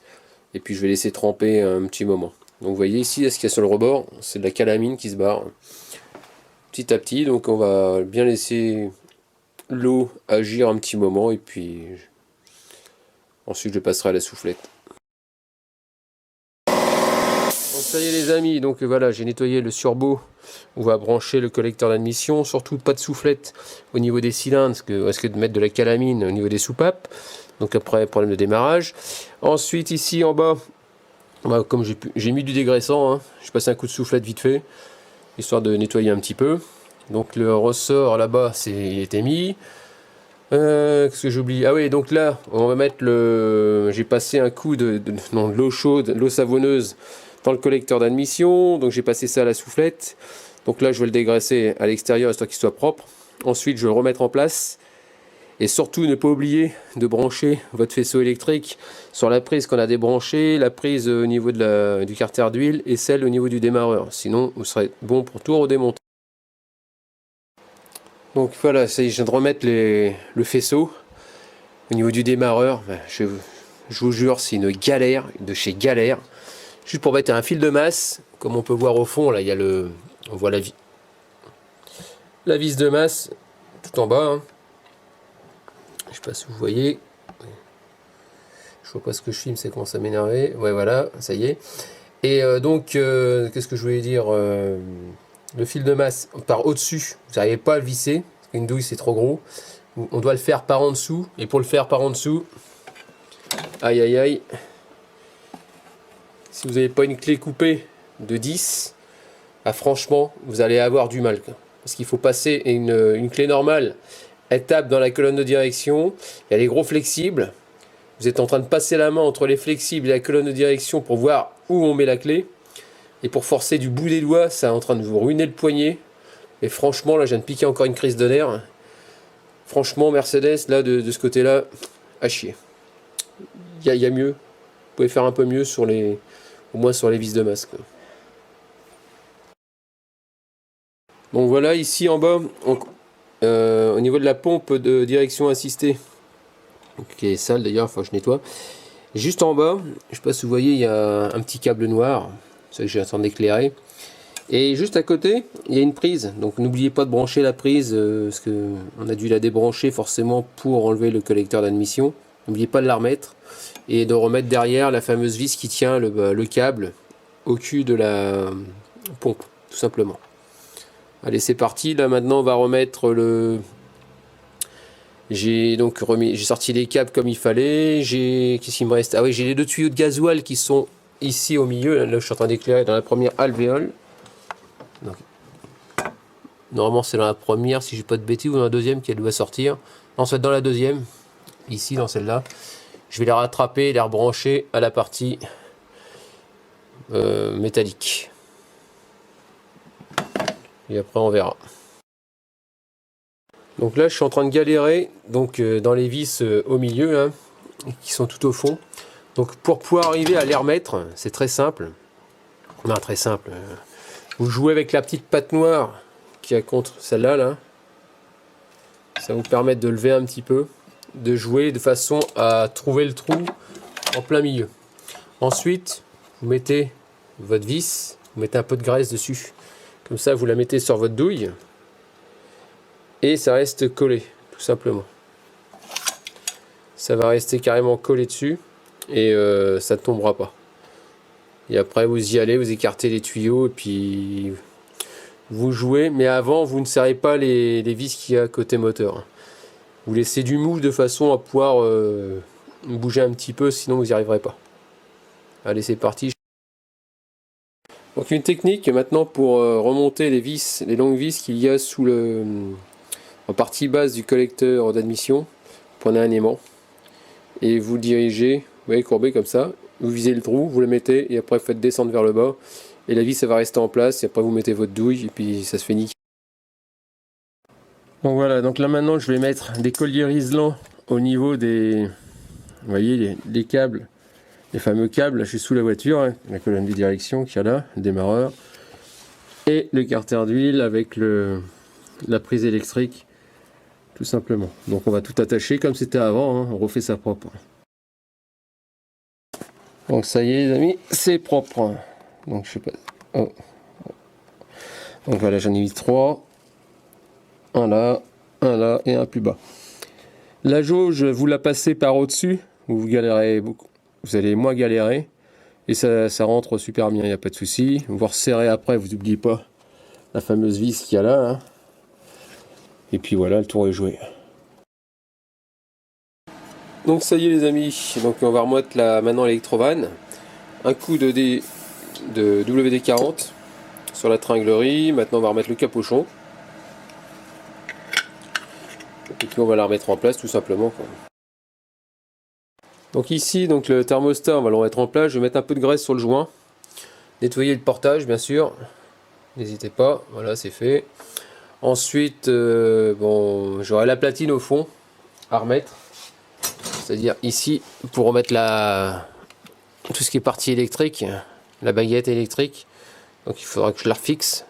Et puis je vais laisser tremper un petit moment. Donc vous voyez ici, ce qu'il y a sur le rebord, c'est de la calamine qui se barre petit à petit. Donc on va bien laisser l'eau agir un petit moment et puis ensuite je passerai à la soufflette. Donc ça y est les amis, donc voilà, j'ai nettoyé le surbo. On va brancher le collecteur d'admission, surtout pas de soufflette au niveau des cylindres, parce que de mettre de la calamine au niveau des soupapes. Donc après, problème de démarrage. Ensuite ici en bas, bah, comme j'ai mis du dégraissant, hein, je passe un coup de soufflette vite fait, histoire de nettoyer un petit peu. Donc le ressort là-bas, il était mis. Qu'est-ce que j'oublie? Ah oui, donc là, on va mettre j'ai passé un coup de l'eau chaude, l'eau savonneuse dans le collecteur d'admission. Donc j'ai passé ça à la soufflette. Donc là, je vais le dégraisser à l'extérieur, histoire qu'il soit propre. Ensuite, je vais le remettre en place. Et surtout, ne pas oublier de brancher votre faisceau électrique sur la prise qu'on a débranchée, la prise au niveau du carter d'huile et celle au niveau du démarreur. Sinon, vous serez bon pour tout redémonter. Donc voilà, ça y est, je viens de remettre le faisceau au niveau du démarreur. Je vous jure, c'est une galère de chez galère. Juste pour mettre un fil de masse, comme on peut voir au fond, là, il y a on voit la vis de masse tout en bas. Hein. Je sais pas si vous voyez. Je vois pas ce que je filme, c'est commence à m'énerver. Ouais, voilà, ça y est. Et donc, qu'est-ce que je voulais dire le fil de masse par au-dessus, vous n'arrivez pas à le visser, parce qu'une douille c'est trop gros. On doit le faire par en dessous, et pour le faire par en dessous, aïe aïe aïe, si vous n'avez pas une clé coupée de 10, ah, franchement, vous allez avoir du mal. Parce qu'il faut passer une clé normale, elle tape dans la colonne de direction, il y a les gros flexibles, vous êtes en train de passer la main entre les flexibles et la colonne de direction pour voir où on met la clé. Et pour forcer du bout des doigts, ça est en train de vous ruiner le poignet. Et franchement, là, je viens de piquer encore une crise de nerfs. Franchement, Mercedes, là, de ce côté-là, à chier. Il y a mieux. Vous pouvez faire un peu mieux au moins sur les vis de masse. Donc voilà, ici en bas, au niveau de la pompe de direction assistée, qui est sale d'ailleurs, il faut que je nettoie. Juste en bas, je sais pas si vous voyez, il y a un petit câble noir. C'est ça que j'ai en train d'éclairer. Et juste à côté, il y a une prise. Donc n'oubliez pas de brancher la prise, parce qu'on a dû la débrancher forcément pour enlever le collecteur d'admission. N'oubliez pas de la remettre. Et de remettre derrière la fameuse vis qui tient le câble au cul de la pompe, tout simplement. Allez, c'est parti. Là maintenant, on va remettre J'ai sorti les câbles comme il fallait. Qu'est-ce qu'il me reste? Ah oui, j'ai les 2 tuyaux de gasoil qui sont ici au milieu. Là, je suis en train d'éclairer dans la première alvéole. Donc, normalement, c'est dans la première, si j'ai pas de bêtises, ou dans la deuxième qu'elle doit sortir. Non, c'est dans la deuxième. Ici, dans celle-là. Je vais les rattraper et les rebrancher à la partie métallique. Et après, on verra. Donc là, je suis en train de galérer donc dans les vis au milieu, hein, qui sont tout au fond. Donc pour pouvoir arriver à les remettre, c'est très simple. Non, très simple. Vous jouez avec la petite patte noire qui est contre celle-là, là. Ça vous permet de lever un petit peu, de jouer de façon à trouver le trou en plein milieu. Ensuite, vous mettez votre vis, vous mettez un peu de graisse dessus. Comme ça, vous la mettez sur votre douille et ça reste collé, tout simplement. Ça va rester carrément collé dessus et ça ne tombera pas. Et après, vous y allez, vous écartez les tuyaux et puis vous jouez. Mais avant, vous ne serrez pas les vis qu'il y a côté moteur. Vous laissez du mou de façon à pouvoir bouger un petit peu, sinon vous n'y arriverez pas. Allez, c'est parti. Donc une technique maintenant pour remonter les vis, les longues vis qu'il y a sous en partie basse du collecteur d'admission. Prenez un aimant et vous le dirigez, vous voyez, courbé comme ça. Vous visez le trou, vous le mettez et après vous faites descendre vers le bas. Et la vis, ça va rester en place et après vous mettez votre douille et puis ça se fait nickel. Donc voilà, donc là maintenant je vais mettre des colliers Riseland au niveau des, vous voyez, les câbles, les fameux câbles. Là je suis sous la voiture, hein, la colonne de direction qu'il y a là, le démarreur, et le carter d'huile avec la prise électrique, tout simplement. Donc on va tout attacher comme c'était avant, hein, on refait ça propre. Donc ça y est les amis, c'est propre. Donc je sais pas. Oh. Donc voilà, j'en ai mis 3. Un là et un plus bas. La jauge, vous la passez par au-dessus, vous galérez beaucoup. Vous allez moins galérer. Et ça rentre super bien, il n'y a pas de souci. Vous resserrez après, vous n'oubliez pas la fameuse vis qu'il y a là. Hein. Et puis voilà, le tour est joué. Donc ça y est les amis, donc on va remettre maintenant l'électrovanne. Un coup de WD-40 sur la tringlerie. Maintenant on va remettre le capuchon. Et puis on va la remettre en place tout simplement. Donc ici, donc le thermostat, on va le remettre en place. Je vais mettre un peu de graisse sur le joint. Nettoyer le portage bien sûr. N'hésitez pas, voilà c'est fait. Ensuite, bon, j'aurai la platine au fond à remettre. C'est-à-dire ici, pour remettre tout ce qui est partie électrique, la baguette électrique. Donc il faudra que je la refixe.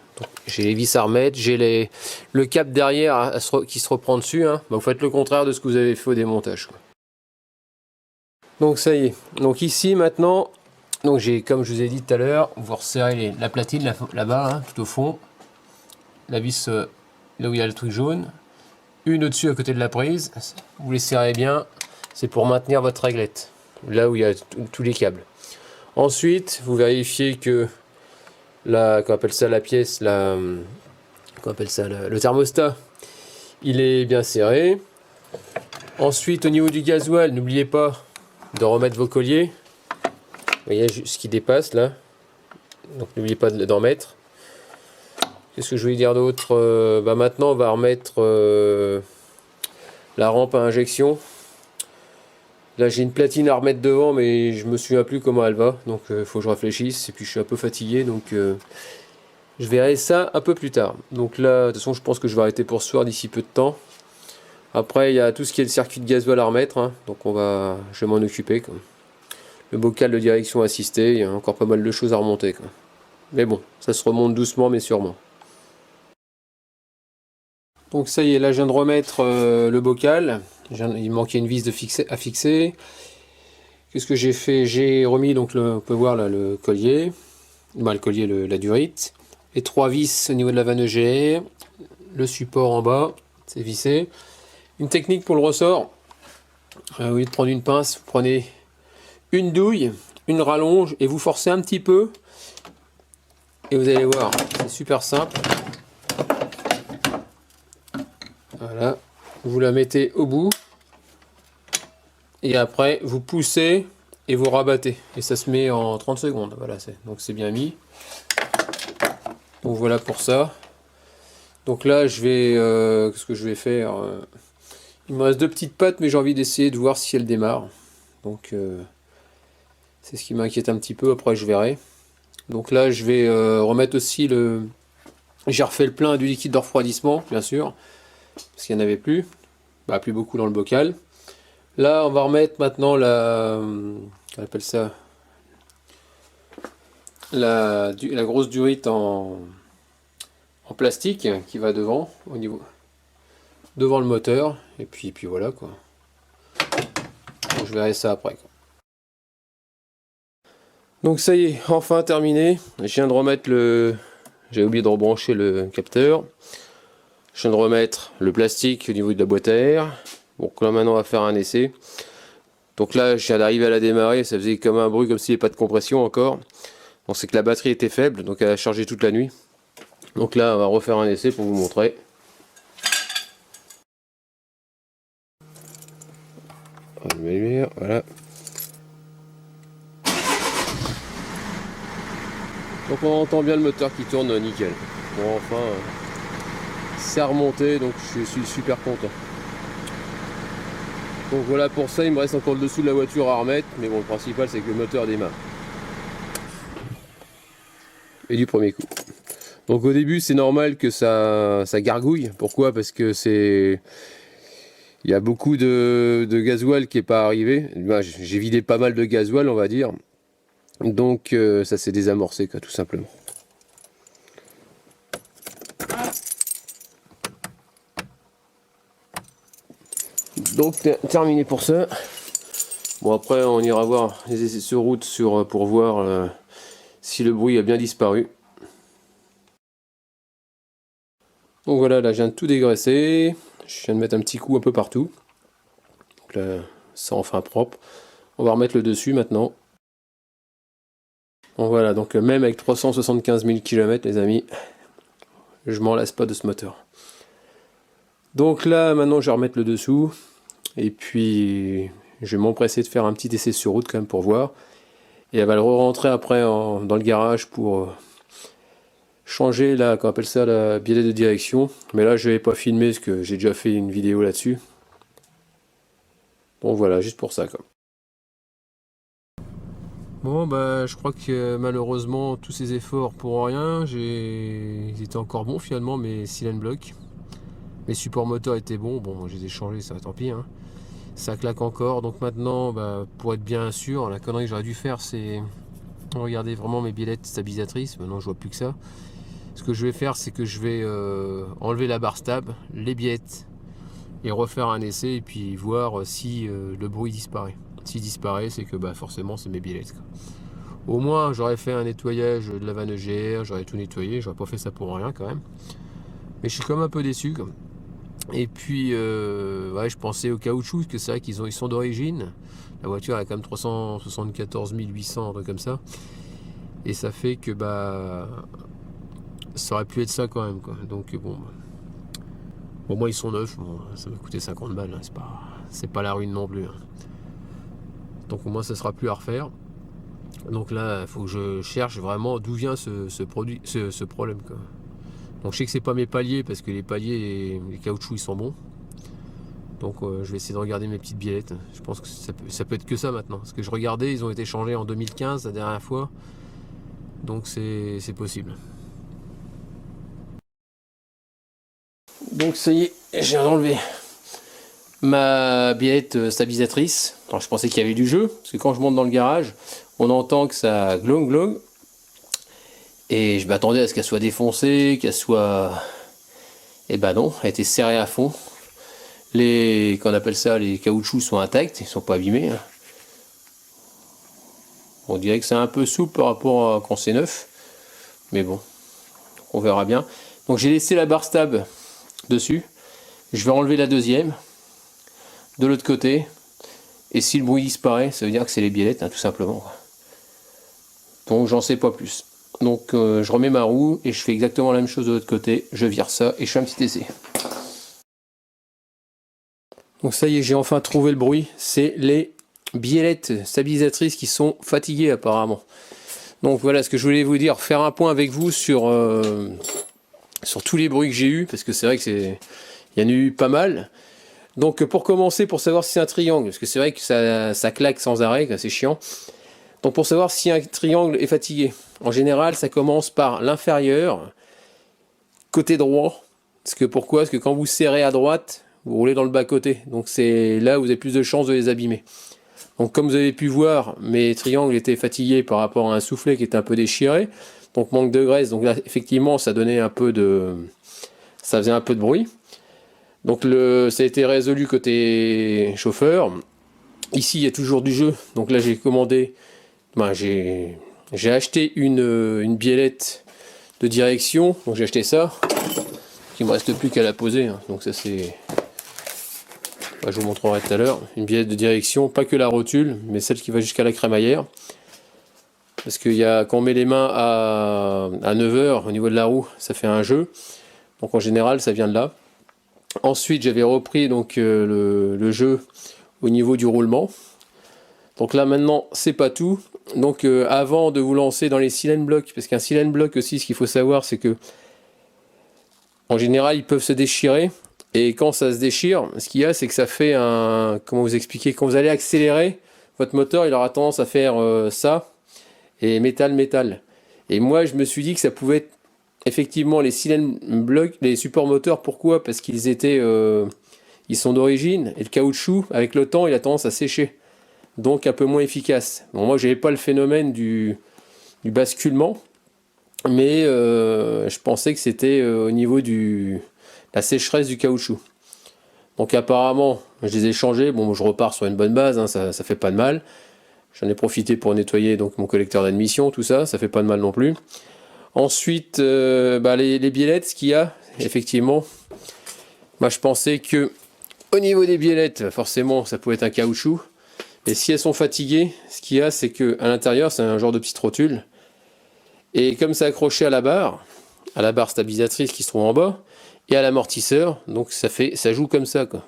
J'ai les vis à remettre, j'ai le cap derrière qui se reprend dessus. Hein. Bah, vous faites le contraire de ce que vous avez fait au démontage. Quoi. Donc ça y est. Donc ici maintenant, donc comme je vous ai dit tout à l'heure, vous resserrez la platine là-bas, hein, tout au fond. La vis là où il y a le truc jaune. Une au-dessus à côté de la prise. Vous les serrez bien. C'est pour maintenir votre réglette. Là où il y a tous les câbles. Ensuite, vous vérifiez que qu'on appelle ça la pièce, qu'on appelle ça le thermostat, il est bien serré. Ensuite, au niveau du gasoil, n'oubliez pas de remettre vos colliers. Vous voyez ce qui dépasse là. Donc n'oubliez pas d'en mettre. Qu'est-ce que je voulais dire d'autre? Maintenant, on va remettre la rampe à injection. Là, j'ai une platine à remettre devant, mais je me souviens plus comment elle va. Donc, il faut que je réfléchisse. Et puis, je suis un peu fatigué. Donc, je verrai ça un peu plus tard. Donc là, de toute façon, je pense que je vais arrêter pour ce soir d'ici peu de temps. Après, il y a tout ce qui est le circuit de gasoil à remettre. Hein. Donc, je vais m'en occuper. Quoi. Le bocal de direction assistée. Il y a encore pas mal de choses à remonter. Quoi. Mais bon, ça se remonte doucement, mais sûrement. Donc ça y est, là je viens de remettre le bocal. Il manquait une vis à fixer. Qu'est-ce que j'ai fait? J'ai remis, donc on peut voir là le collier. Le collier, la durite. Les 3 vis au niveau de la vanne EGR. Le support en bas, c'est vissé. Une technique pour le ressort. Au lieu de prendre une pince, vous prenez une douille, une rallonge et vous forcez un petit peu. Et vous allez voir, c'est super simple. Voilà, vous la mettez au bout et après vous poussez et vous rabattez et ça se met en 30 secondes. Voilà, donc c'est bien mis. Donc voilà pour ça. Donc là je vais qu'est-ce que je vais faire? Il me reste 2 petites pattes mais j'ai envie d'essayer de voir si elles démarrent. Donc c'est ce qui m'inquiète un petit peu. Après je verrai. Donc là je vais remettre aussi j'ai refait le plein du liquide de refroidissement bien sûr. Parce qu'il n'y en avait plus, plus beaucoup dans le bocal. Là on va remettre maintenant on appelle ça la grosse durite en plastique qui va devant, au niveau devant le moteur, et puis voilà quoi. Donc, je verrai ça après quoi. Donc ça y est, enfin terminé. Je viens de remettre le... J'ai oublié de rebrancher le capteur. Je viens de remettre le plastique au niveau de la boîte à air. Donc là maintenant on va faire un essai. Donc là je viens d'arriver à la démarrer, ça faisait comme un bruit comme s'il n'y avait pas de compression encore. Donc c'est que la batterie était faible, donc elle a chargé toute la nuit. Donc là on va refaire un essai pour vous montrer. Voilà. Donc on entend bien le moteur qui tourne nickel. Bon enfin, c'est remonté, donc je suis super content. Donc voilà pour ça, il me reste encore le dessous de la voiture à remettre, mais bon le principal c'est que le moteur démarre. Et du premier coup. Donc au début c'est normal que ça gargouille. Pourquoi? Parce que c'est... Il y a beaucoup de gasoil qui n'est pas arrivé. J'ai vidé pas mal de gasoil on va dire. Donc ça s'est désamorcé quoi, tout simplement. Donc terminé pour ça. Bon après on ira voir les essais sur route pour voir si le bruit a bien disparu. Donc voilà, là je viens de tout dégraisser. Je viens de mettre un petit coup un peu partout. Donc là ça en fait un propre. On va remettre le dessus maintenant. Bon voilà, donc même avec 375 000 km les amis, je m'en lasse pas de ce moteur. Donc là maintenant je vais remettre le dessous. Et puis je vais m'empresser de faire un petit essai sur route quand même pour voir. Et elle va le re-rentrer après dans le garage pour changer la, qu'on appelle ça, la biellette de direction. Mais là je vais pas filmer parce que j'ai déjà fait une vidéo là-dessus. Bon voilà, juste pour ça quoi. Bon bah je crois que malheureusement tous ces efforts pour rien, ils étaient encore bons finalement mes cylindres blocs. Mes supports moteurs étaient bons, bon je les ai changés, ça tant pis hein. Ça claque encore, donc maintenant bah, pour être bien sûr, la connerie que j'aurais dû faire c'est regarder vraiment mes biellettes stabilisatrices. Maintenant je vois plus que ça. Ce que je vais faire c'est que je vais enlever la barre stab, les biellettes et refaire un essai et puis voir si le bruit disparaît. S'il disparaît, c'est que bah, forcément c'est mes biellettes quoi. Au moins j'aurais fait un nettoyage de la vanne EGR, j'aurais tout nettoyé, j'aurais pas fait ça pour rien quand même. Mais je suis quand même un peu déçu quoi. Et puis ouais, je pensais au caoutchouc, parce que c'est vrai qu'ils sont d'origine. La voiture a quand même 374 800, un truc comme ça. Et ça fait que bah ça aurait pu être ça quand même quoi. Donc bon, au moins ils sont neufs, bon, ça m'a coûté 50 balles, hein. C'est pas la ruine non plus hein. Donc au moins ça sera plus à refaire. Donc là il faut que je cherche vraiment d'où vient ce problème quoi. Donc je sais que c'est pas mes paliers parce que les paliers et les caoutchoucs ils sont bons. Donc je vais essayer de regarder mes petites biellettes. Je pense que ça peut être que ça maintenant. Parce que je regardais, ils ont été changés en 2015 la dernière fois. Donc c'est possible. Donc ça y est, j'ai enlevé ma biellette stabilisatrice. Alors, je pensais qu'il y avait du jeu. Parce que quand je monte dans le garage, on entend que ça glong glong. Et je m'attendais à ce qu'elle soit défoncée, qu'elle soit... Et ben non, elle était serrée à fond. Qu'on appelle ça, les caoutchoucs sont intacts, ils sont pas abîmés. Hein. On dirait que c'est un peu souple par rapport à quand c'est neuf. Mais bon, on verra bien. Donc j'ai laissé la barre stab dessus. Je vais enlever la deuxième. De l'autre côté. Et si le bruit disparaît, ça veut dire que c'est les biellettes, hein, tout simplement. Donc j'en sais pas plus. Donc je remets ma roue et je fais exactement la même chose de l'autre côté. Je vire ça et je fais un petit essai. Donc ça y est, j'ai enfin trouvé le bruit. C'est les biellettes stabilisatrices qui sont fatiguées apparemment. Donc voilà ce que je voulais vous dire. Faire un point avec vous sur tous les bruits que j'ai eu. Parce que c'est vrai que il y en a eu pas mal. Donc pour commencer, pour savoir si c'est un triangle. Parce que c'est vrai que ça claque sans arrêt, c'est chiant. Donc pour savoir si un triangle est fatigué. En général, ça commence par l'inférieur, côté droit. Pourquoi? Parce que quand vous serrez à droite, vous roulez dans le bas-côté. Donc c'est là où vous avez plus de chances de les abîmer. Donc comme vous avez pu voir, mes triangles étaient fatigués par rapport à un soufflet qui était un peu déchiré. Donc manque de graisse. Donc là, effectivement, ça donnait un peu de... ça faisait un peu de bruit. Donc ça a été résolu côté chauffeur. Ici, il y a toujours du jeu. Donc là, j'ai commandé... j'ai acheté une biellette de direction. Donc j'ai acheté ça. Il me reste plus qu'à la poser. Hein. Donc ça, c'est... je vous montrerai tout à l'heure. Une biellette de direction, pas que la rotule, mais celle qui va jusqu'à la crémaillère. Parce que quand on met les mains à 9h au niveau de la roue, ça fait un jeu. Donc en général, ça vient de là. Ensuite, j'avais repris donc le jeu au niveau du roulement. Donc là maintenant, c'est pas tout. Donc avant de vous lancer dans les silent blocks, parce qu'un silent block aussi, ce qu'il faut savoir, c'est que en général, ils peuvent se déchirer. Et quand ça se déchire, ce qu'il y a, c'est que ça fait un... Comment vous expliquer? Quand vous allez accélérer, votre moteur, il aura tendance à faire ça. Et métal. Et moi, je me suis dit que ça pouvait être effectivement les silent blocks, les supports moteurs. Pourquoi? Parce qu'ils étaient... ils sont d'origine. Et le caoutchouc, avec le temps, il a tendance à sécher. Donc un peu moins efficace. Bon, moi, je n'avais pas le phénomène du basculement. Mais je pensais que c'était au niveau la sécheresse du caoutchouc. Donc apparemment, je les ai changés. Bon, je repars sur une bonne base, hein, ça fait pas de mal. J'en ai profité pour nettoyer donc mon collecteur d'admission, tout ça, ça fait pas de mal non plus. Ensuite, les biellettes, ce qu'il y a, effectivement, moi je pensais que au niveau des biellettes, forcément, ça pouvait être un caoutchouc. Et si elles sont fatiguées, ce qu'il y a, c'est que à l'intérieur, c'est un genre de petite rotule. Et comme c'est accroché à la barre stabilisatrice qui se trouve en bas, et à l'amortisseur, donc ça joue comme ça, quoi.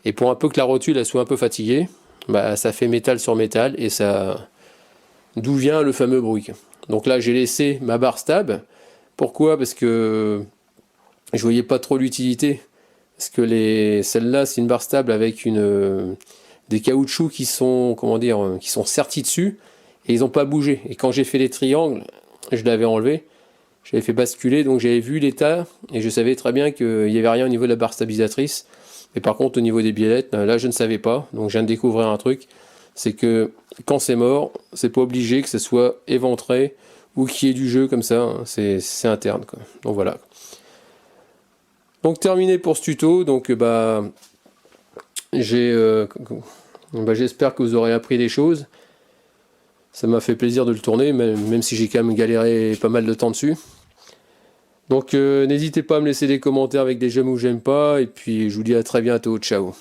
Et pour un peu que la rotule elle soit un peu fatiguée, ça fait métal sur métal, et ça... D'où vient le fameux bruit. Donc là, j'ai laissé ma barre stable. Pourquoi? Parce que je voyais pas trop l'utilité. Parce que celle-là, c'est une barre stable avec des caoutchoucs qui sont, qui sont sertis dessus, et ils n'ont pas bougé. Et quand j'ai fait les triangles, je l'avais enlevé, j'avais fait basculer, donc j'avais vu l'état, et je savais très bien qu'il n'y avait rien au niveau de la barre stabilisatrice. Mais par contre, au niveau des biellettes, là, je ne savais pas. Donc je viens de découvrir un truc, c'est que quand c'est mort, c'est pas obligé que ce soit éventré ou qu'il y ait du jeu comme ça, hein. C'est interne, quoi. Donc voilà. Donc terminé pour ce tuto. Donc j'espère que vous aurez appris des choses. Ça m'a fait plaisir de le tourner, même si j'ai quand même galéré pas mal de temps dessus. Donc n'hésitez pas à me laisser des commentaires avec des j'aime ou j'aime pas, et puis je vous dis à très bientôt, ciao.